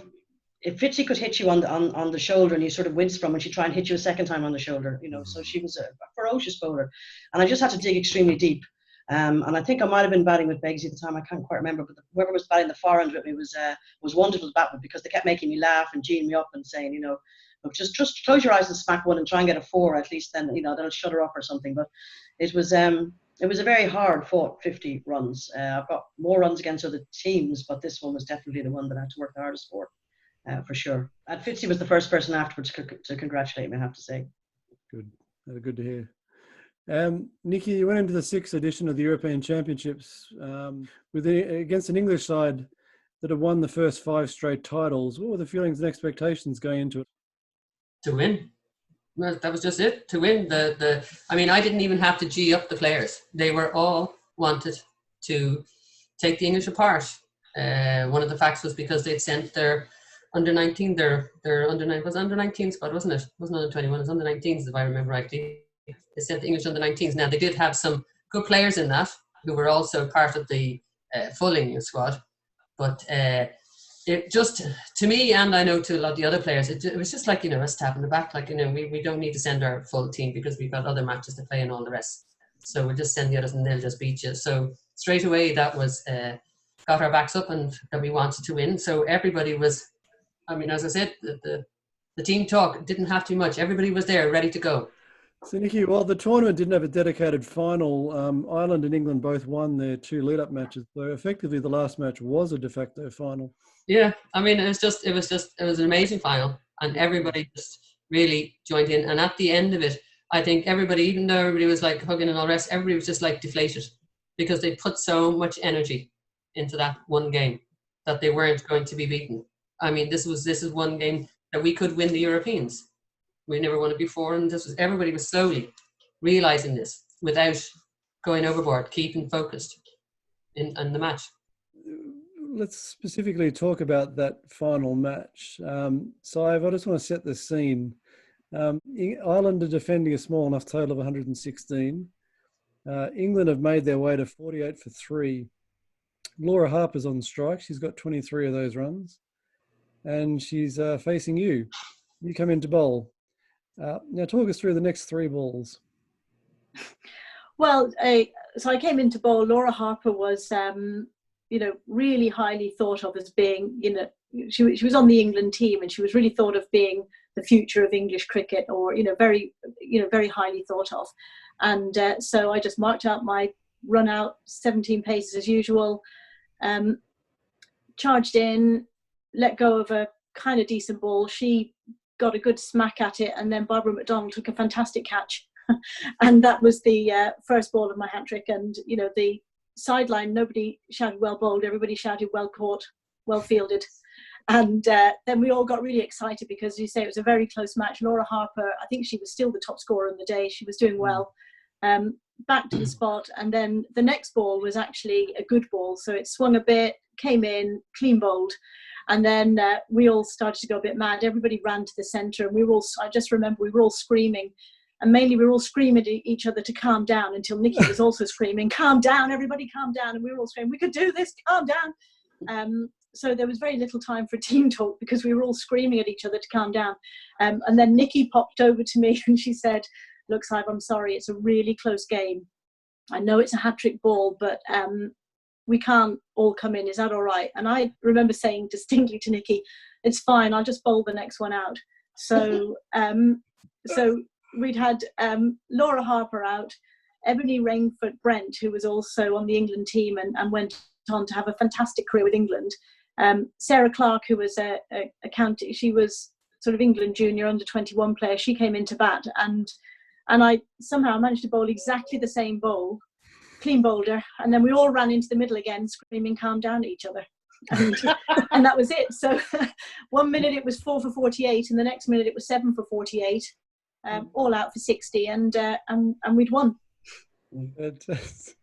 if Fitzy could hit you on the shoulder, and you sort of wince from when she try and hit you a second time on the shoulder, you know, so she was a ferocious bowler, and I just had to dig extremely deep. And I think I might have been batting with Beggsy at the time. I can't quite remember, but whoever was batting the far end with me was wonderful to bat with, because they kept making me laugh and geeing me up and saying, you know, look, just close your eyes and smack one and try and get a 4 at least. Then, you know, that'll shut her up or something. But it was a very hard fought 50 runs. I've got more runs against other teams, but this one was definitely the one that I had to work the hardest for sure. And Fitzy was the first person afterwards to congratulate me, I have to say. Good. Good to hear. Nikki, you went into the 6th edition of the European Championships against an English side that had won the first 5 straight titles. What were the feelings and expectations going into it? To win. Well, that was just it. To win. I mean, I didn't even have to G up the players. They were all wanted to take the English apart. One of the facts was because they'd sent their under 19, their under 9 was under 19 squad, wasn't it? It wasn't under 21, it was under 19s if I remember rightly. They sent the English under 19s. Now they did have some good players in that who were also part of the full English squad, but it just, to me, and I know to a lot of the other players, it was just like, you know, a stab in the back. Like, you know, we don't need to send our full team because we've got other matches to play and all the rest. So we'll just send the others and they'll just beat you. So straight away that was got our backs up and that we wanted to win. So everybody was, I mean, as I said, the team talk didn't have too much. Everybody was there, ready to go. So, Nikki, while the tournament didn't have a dedicated final, Ireland and England both won their 2 lead-up matches. So, effectively, the last match was a de facto final. Yeah, I mean, it was an amazing final, and everybody just really joined in. And at the end of it, I think everybody, even though everybody was like hugging and all the rest, everybody was just like deflated because they put so much energy into that one game that they weren't going to be beaten. I mean, this is one game that we could win the Europeans. We never won it before, and everybody was slowly realizing this without going overboard, keeping focused in the match. Let's specifically talk about that final match. Saibh, I just want to set the scene. Ireland are defending a small enough total of 116. England have made their way to 48 for 3. Laura Harper's on strike. She's got 23 of those runs. And she's facing you. You come into bowl. Now talk us through the next 3 balls. Well, so I came into bowl. Laura Harper was, you know, really highly thought of as being, you know, she was on the England team, and she was really thought of being the future of English cricket, or, you know, very highly thought of. And so I just marked out my run out, 17 paces as usual, charged in, let go of a kind of decent ball. She got a good smack at it, and then Barbara McDonald took a fantastic catch. And that was the first ball of my hat trick. And, you know, the sideline, nobody shouted well bowled, everybody shouted well caught, well fielded. And then we all got really excited because, as you say, it was a very close match. Laura Harper, I think she was still the top scorer on the day. She was doing well. Back to the spot, and then the next ball was actually a good ball. So it swung a bit, came in, clean bowled. And then we all started to go a bit mad. Everybody ran to the centre, and I just remember we were all screaming. And mainly we were all screaming at each other to calm down, until Nikki was also screaming, calm down, everybody calm down. And we were all screaming, we could do this, calm down. So there was very little time for team talk because we were all screaming at each other to calm down. And then Nikki popped over to me and she said, look, Saibh, I'm sorry, it's a really close game. I know it's a hat-trick ball, but we can't all come in. Is that all right? And I remember saying distinctly to Nikki, it's fine, I'll just bowl the next one out. So so we'd had Laura Harper out, Ebony Rainford Brent, who was also on the England team and went on to have a fantastic career with England. Sarah Clark, who was a county, she was sort of England junior under 21 player. She came into bat, and I somehow managed to bowl exactly the same bowl, clean bowled her, and then we all ran into the middle again, screaming calm down at each other. And that was it. So 1 minute it was 4 for 48, and the next minute it was 7 for 48, all out for 60, and we'd won. Fantastic.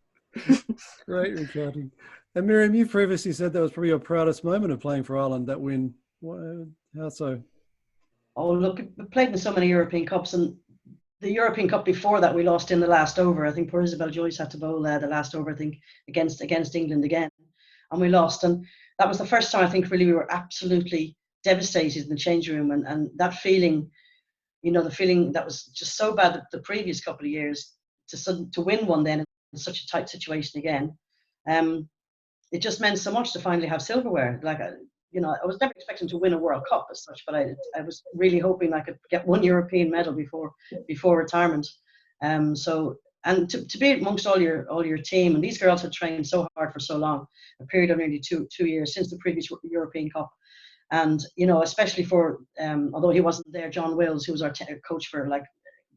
Great recording. And Miriam, you previously said that was probably your proudest moment of playing for Ireland, that win. How so? Oh, look, we played in so many European Cups, and the European Cup before that we lost in the last over. I think poor Isabel Joyce had to bowl the last over, I think, against England again, and we lost. And that was the first time I think really we were absolutely devastated in the changing room, and that feeling, you know, the feeling that was just so bad the previous couple of years, to win one then in such a tight situation again. It just meant so much to finally have silverware. Like, you know, I was never expecting to win a World Cup as such, but I was really hoping I could get one European medal before retirement. So, and to be amongst all your team, and these girls had trained so hard for so long, a period of nearly two years since the previous European Cup. And, you know, especially for, although he wasn't there, John Wills, who was our coach for like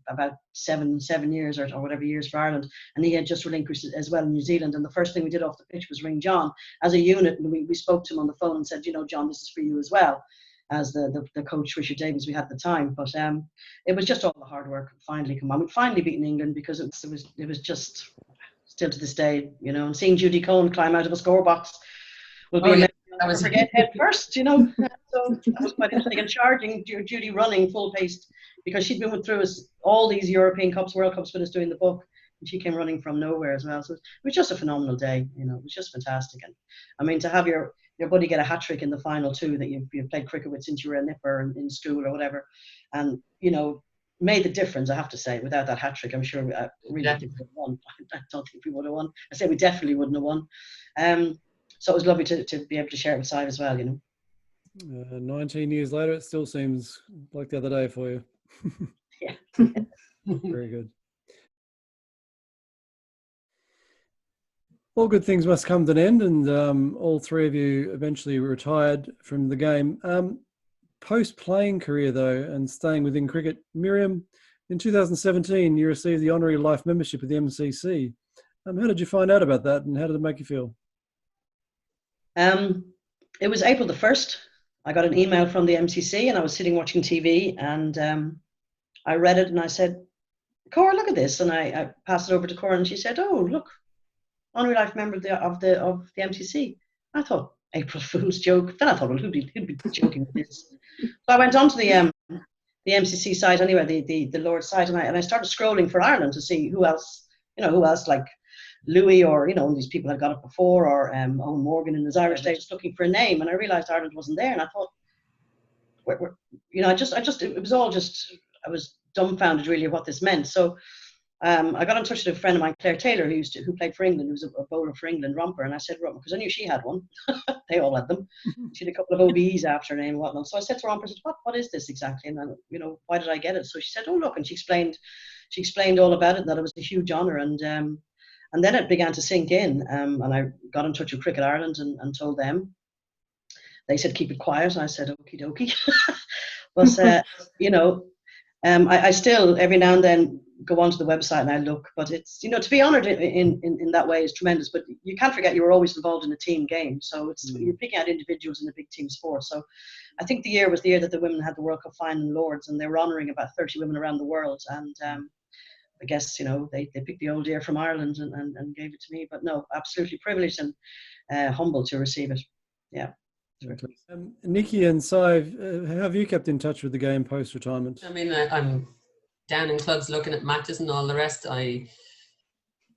about seven years or whatever years for Ireland, and he had just relinquished it as well in New Zealand. And the first thing we did off the pitch was ring John as a unit, and we spoke to him on the phone and said, you know, John, this is for you as well, as the coach Richard Davies we had at the time. But it was just all the hard work finally come on. We'd finally beaten England, because it was just still to this day, you know, and seeing Judy Cohn climb out of a score box will be I was forget head first, you know. So that was quite interesting. And charging Judy running full paced, because she'd been through all these European Cups, World Cups with us doing the book, and she came running from nowhere as well. So it was just a phenomenal day, you know. It was just fantastic. And I mean, to have your buddy get a hat trick in the final too, that you've played cricket with since you were a nipper in school or whatever, and you know, made the difference. I have to say, without that hat trick, I'm sure we really would have won. I don't think we would have won. I say we definitely wouldn't have won. So it was lovely to be able to share it with Saibh as well, you know. 19 years later, it still seems like the other day for you. Yeah. Very good. All good things must come to an end, and all three of you eventually retired from the game. Post-playing career, though, and staying within cricket, Miriam, in 2017, you received the honorary life membership of the MCC. How did you find out about that, and how did it make you feel? It was April the 1st. I got an email from the MCC, and I was sitting watching TV, and I read it, and I said, Cora, look at this. And I passed it over to Cora, and she said, oh, look, honorary life member of the MCC. I thought, April Fool's joke. Then I thought, well, who'd be joking with this? So I went on to the MCC site anyway, the Lord's site, and I started scrolling for Ireland to see who else like Louis, or, you know, these people had got it before, or Owen Morgan in his Irish days, just looking for a name, and I realised Ireland wasn't there, and I thought, you know, it was all just, I was dumbfounded really what this meant. So I got in touch with a friend of mine, Claire Taylor, who played for England, who was a bowler for England, romper, and I said, because I knew she had one. They all had them. She had a couple of OBEs after her name and whatnot. So I said to Romper, what is this exactly? And you know, why did I get it? So she said, oh, look, and she explained all about it, and that it was a huge honour, and then it began to sink in, and I got in touch with Cricket Ireland and told them. They said, keep it quiet, and I said, okie dokie. But you know, I still every now and then go onto the website and I look, but it's, you know, to be honoured in that way is tremendous. But you can't forget you were always involved in a team game, so it's you're picking out individuals in a big team sport. So I think the year was the year that the women had the World Cup final in Lords, and they were honouring about 30 women around the world, and I guess, you know, they picked the old dear from Ireland and gave it to me. But no, absolutely privileged and humbled to receive it. Yeah. Nikki and Saibh, how have you kept in touch with the game post-retirement? I mean, I'm down in clubs looking at matches and all the rest. I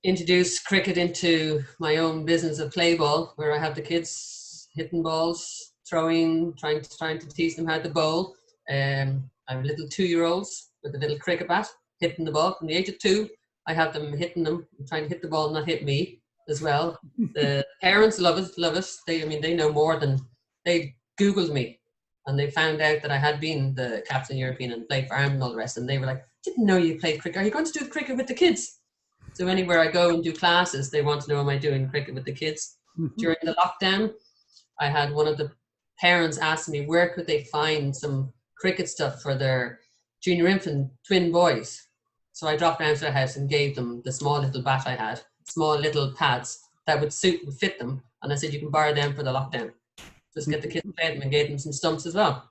introduced cricket into my own business of play ball, where I have the kids hitting balls, throwing, trying to teach them how to bowl. I have little 2-year-olds with a little cricket bat hitting the ball from the age of 2. I have them hitting them, trying to hit the ball, not hit me as well. The parents love it. They know more than they Googled me, and they found out that I had been the captain European and played for Ireland and all the rest. And they were like, "Didn't know you played cricket. Are you going to do cricket with the kids?" So anywhere I go and do classes, they want to know, am I doing cricket with the kids? During the lockdown, I had one of the parents ask me where could they find some cricket stuff for their junior infant twin boys. So I dropped down to their house and gave them the small little bat I had, small little pads that would fit them. And I said, you can borrow them for the lockdown. Just get the kids to play them, and gave them some stumps as well.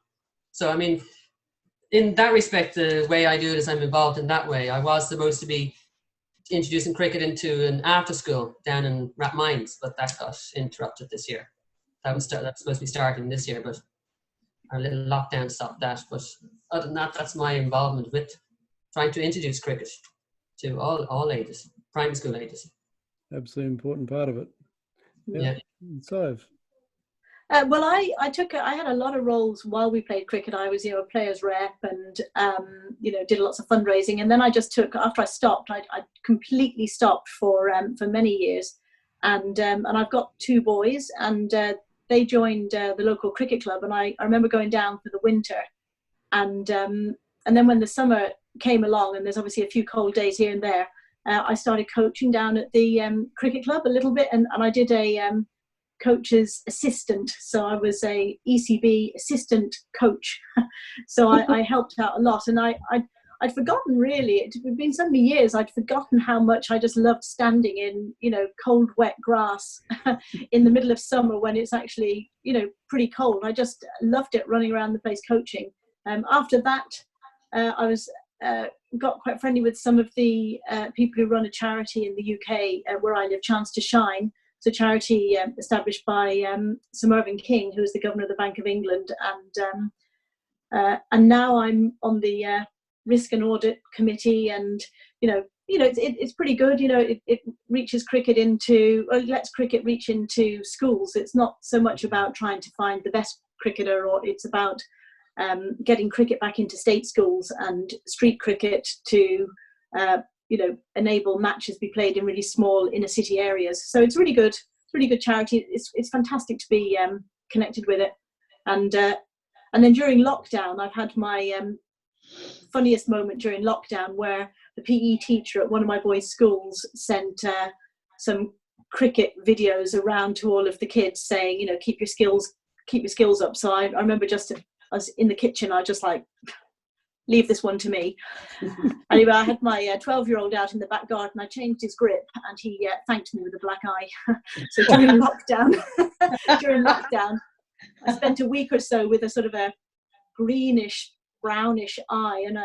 So, I mean, in that respect, the way I do it is I'm involved in that way. I was supposed to be introducing cricket into an after school down in Rathmines, but that got interrupted this year. That was supposed to be starting this year, but our little lockdown stopped that. But other than that, that's my involvement with trying to introduce cricket to all ages, primary school ages. Absolutely important part of it. Yeah. Saibh. Well, I had a lot of roles while we played cricket. I was, a players rep and, did lots of fundraising. And then I just after I stopped, I completely stopped for many years. And I've got 2 boys, and they joined the local cricket club. And I remember going down for the winter. And then when the summer came along, and there's obviously a few cold days here and there, I started coaching down at the cricket club a little bit. And I did a coach's assistant, so I was a ECB assistant coach. So I helped out a lot, and I'd forgotten, really, it had been so many years, I'd forgotten how much I just loved standing in cold wet grass in the middle of summer when it's actually pretty cold. I just loved it, running around the place coaching. After that, I was got quite friendly with some of the people who run a charity in the UK where I live, Chance to Shine. It's a charity established by Sir Mervyn King, who is the governor of the Bank of England, and now I'm on the risk and audit committee, and it's pretty good. It reaches cricket lets cricket reach into schools. It's not so much about trying to find the best cricketer, or it's about getting cricket back into state schools and street cricket to enable matches be played in really small inner city areas. So it's really good. It's really good charity. It's fantastic to be connected with it. And then during lockdown, I've had my funniest moment during lockdown, where the PE teacher at one of my boys' schools sent some cricket videos around to all of the kids, saying, keep your skills up. So I remember I was in the kitchen, I just like, leave this one to me. Anyway, I had my 12-year-old out in the back garden. I changed his grip, and he thanked me with a black eye. So during lockdown, I spent a week or so with a sort of a greenish, brownish eye. And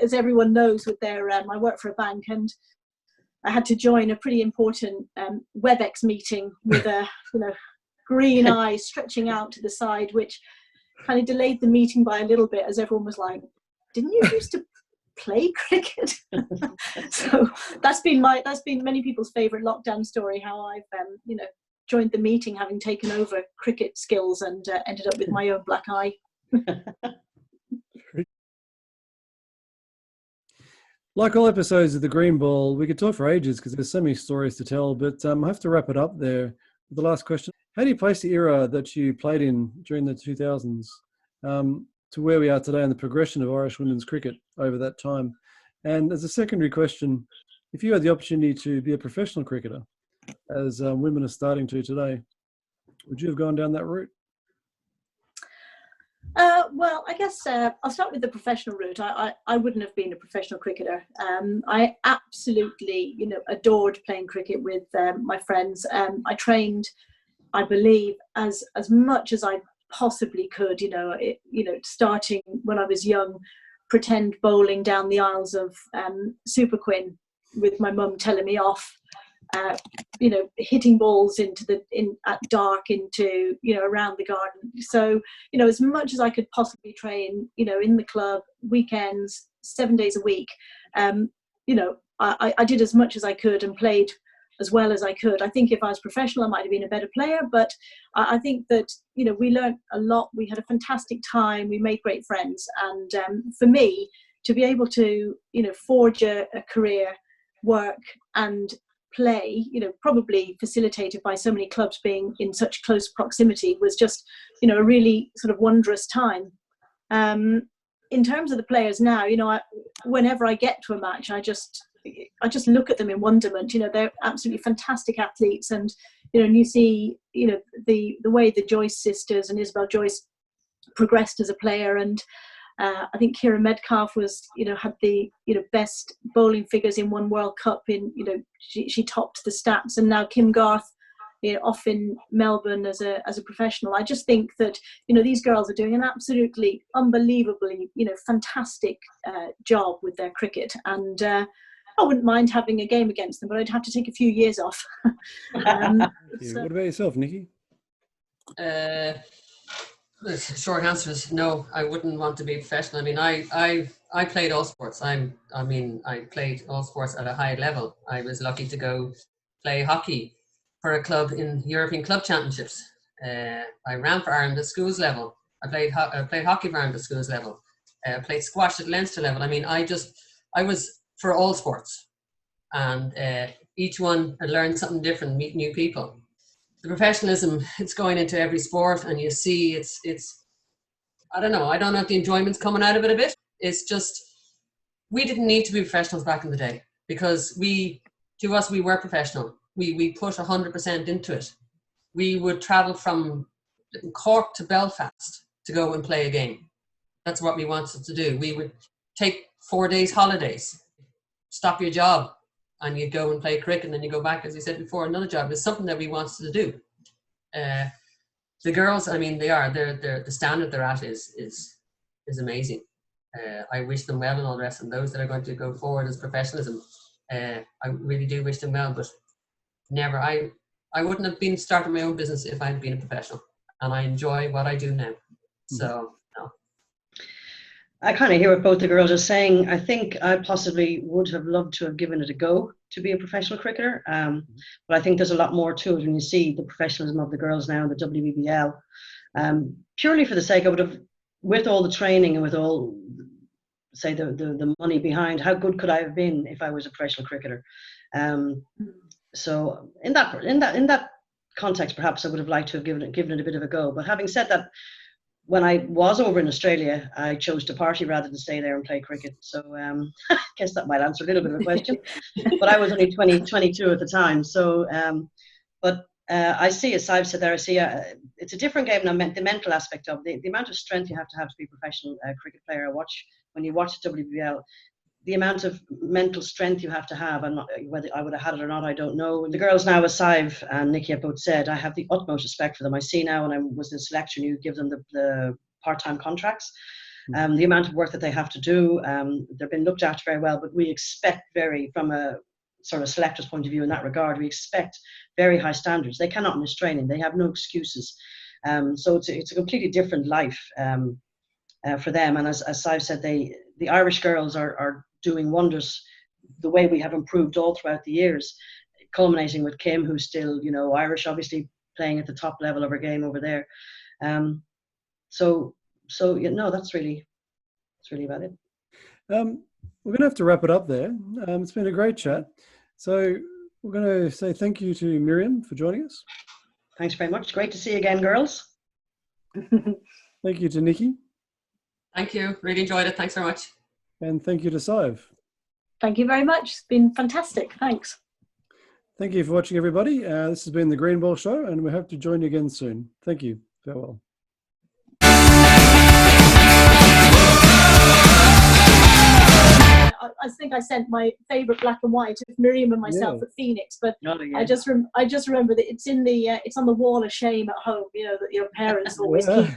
as everyone knows, with their I work for a bank, and I had to join a pretty important WebEx meeting with a green eye stretching out to the side, which kind of delayed the meeting by a little bit, as everyone was like, didn't you used to play cricket? So that's been many people's favorite lockdown story, how I've joined the meeting having taken over cricket skills, and ended up with my own black eye. Like all episodes of The Green Ball, we could talk for ages because there's so many stories to tell, but I have to wrap it up there with the last question. How do you place the era that you played in during the 2000s to where we are today and the progression of Irish women's cricket over that time? And as a secondary question, if you had the opportunity to be a professional cricketer, as women are starting to today, would you have gone down that route? Well, I guess I'll start with the professional route. I wouldn't have been a professional cricketer. I absolutely, adored playing cricket with my friends. I trained, I believe, as much as I possibly could. Starting when I was young, pretend bowling down the aisles of Super Quinn with my mum telling me off. Hitting balls at dark into around the garden. So as much as I could possibly train, in the club, weekends, 7 days a week. You know, I did as much as I could and played as well as I could. I think if I was professional, I might have been a better player, but I think that, you know, we learned a lot. We had a fantastic time. We made great friends. And for me, to be able to, you know, forge a career, work and play, you know, probably facilitated by so many clubs being in such close proximity, was just, you know, a really sort of wondrous time. In terms of the players now, you know, whenever I get to a match, I just look at them in wonderment. You know, they're absolutely fantastic athletes, and you know, and you see, you know, the way the Joyce sisters and Isabel Joyce progressed as a player, and I think Kira Metcalf was, you know, had the, you know, best bowling figures in one World Cup. In, you know, she topped the stats, and now Kim Garth, you know, off in Melbourne as a professional. I just think that, you know, these girls are doing an absolutely unbelievably, you know, fantastic job with their cricket, and I wouldn't mind having a game against them, but I'd have to take a few years off. What about yourself, Nikki? The short answer is no. I wouldn't want to be professional. I mean, I played all sports. I played all sports at a high level. I was lucky to go play hockey for a club in European Club Championships. I ran for Ireland at schools level. I played hockey for Ireland at schools level. Played squash at Leinster level. I mean, I was for all sports, and each one I learned something different, meet new people. The professionalism, it's going into every sport, and you see it's I don't know if the enjoyment's coming out of it a bit. It's just, we didn't need to be professionals back in the day, because we were professional. We put 100% into it. We would travel from Cork to Belfast to go and play a game. That's what we wanted to do. We would take 4 days holidays, stop your job, and you'd go and play cricket, and then you go back, as you said before, another job. It's something that we wanted to do. The girls, I mean, the standard they're at is amazing. I wish them well and all the rest, and those that are going to go forward as professionalism, I really do wish them well, but never. I wouldn't have been starting my own business if I had been a professional, and I enjoy what I do now. So, no. I kind of hear what both the girls are saying. I think I possibly would have loved to have given it a go to be a professional cricketer. But I think there's a lot more to it when you see the professionalism of the girls now in the WBBL. Purely for the sake, I would have, with all the training and with all, say, the money behind, how good could I have been if I was a professional cricketer? So in that context, perhaps I would have liked to have given it a bit of a go. But having said that, when I was over in Australia, I chose to party rather than stay there and play cricket. So I guess that might answer a little bit of a question. But I was only 22 at the time. So, I see, as Saibh said there, I see it's a different game now. The mental aspect of the amount of strength you have to be a professional cricket player. When you watch WBL, the amount of mental strength you have to have, and whether I would have had it or not, I don't know. The girls now, as Saibh and Nikki have both said, I have the utmost respect for them. I see now when I was in selection, you give them the part-time contracts. The amount of work that they have to do, they've been looked after very well, but we expect from a sort of selector's point of view in that regard, we expect very high standards. They cannot miss training. They have no excuses. So it's a completely different life for them. And as Saibh said, the Irish girls are doing wonders, the way we have improved all throughout the years, culminating with Kim, who's still, you know, Irish, obviously playing at the top level of her game over there. So you know, that's really about it. We're going to have to wrap it up there. It's been a great chat. So we're going to say thank you to Miriam for joining us. Thanks very much. Great to see you again, girls. Thank you to Nikki. Thank you. Really enjoyed it. Thanks very much. And thank you to Saibh. Thank you very much. It's been fantastic. Thanks. Thank you for watching, everybody. This has been the Green Ball Show, and we hope to join you again soon. Thank you. Farewell. I think I sent my favourite black and white of Miriam and myself at Phoenix, but I just remember that it's in the it's on the wall of shame at home, you know, that your parents always keep.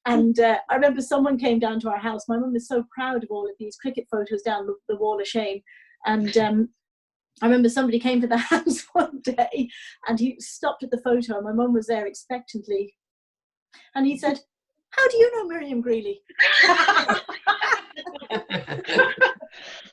And I remember someone came down to our house. My mum is so proud of all of these cricket photos down the wall of shame. And I remember somebody came to the house one day and he stopped at the photo, and my mum was there expectantly. And he said, "How do you know Miriam Grealey?"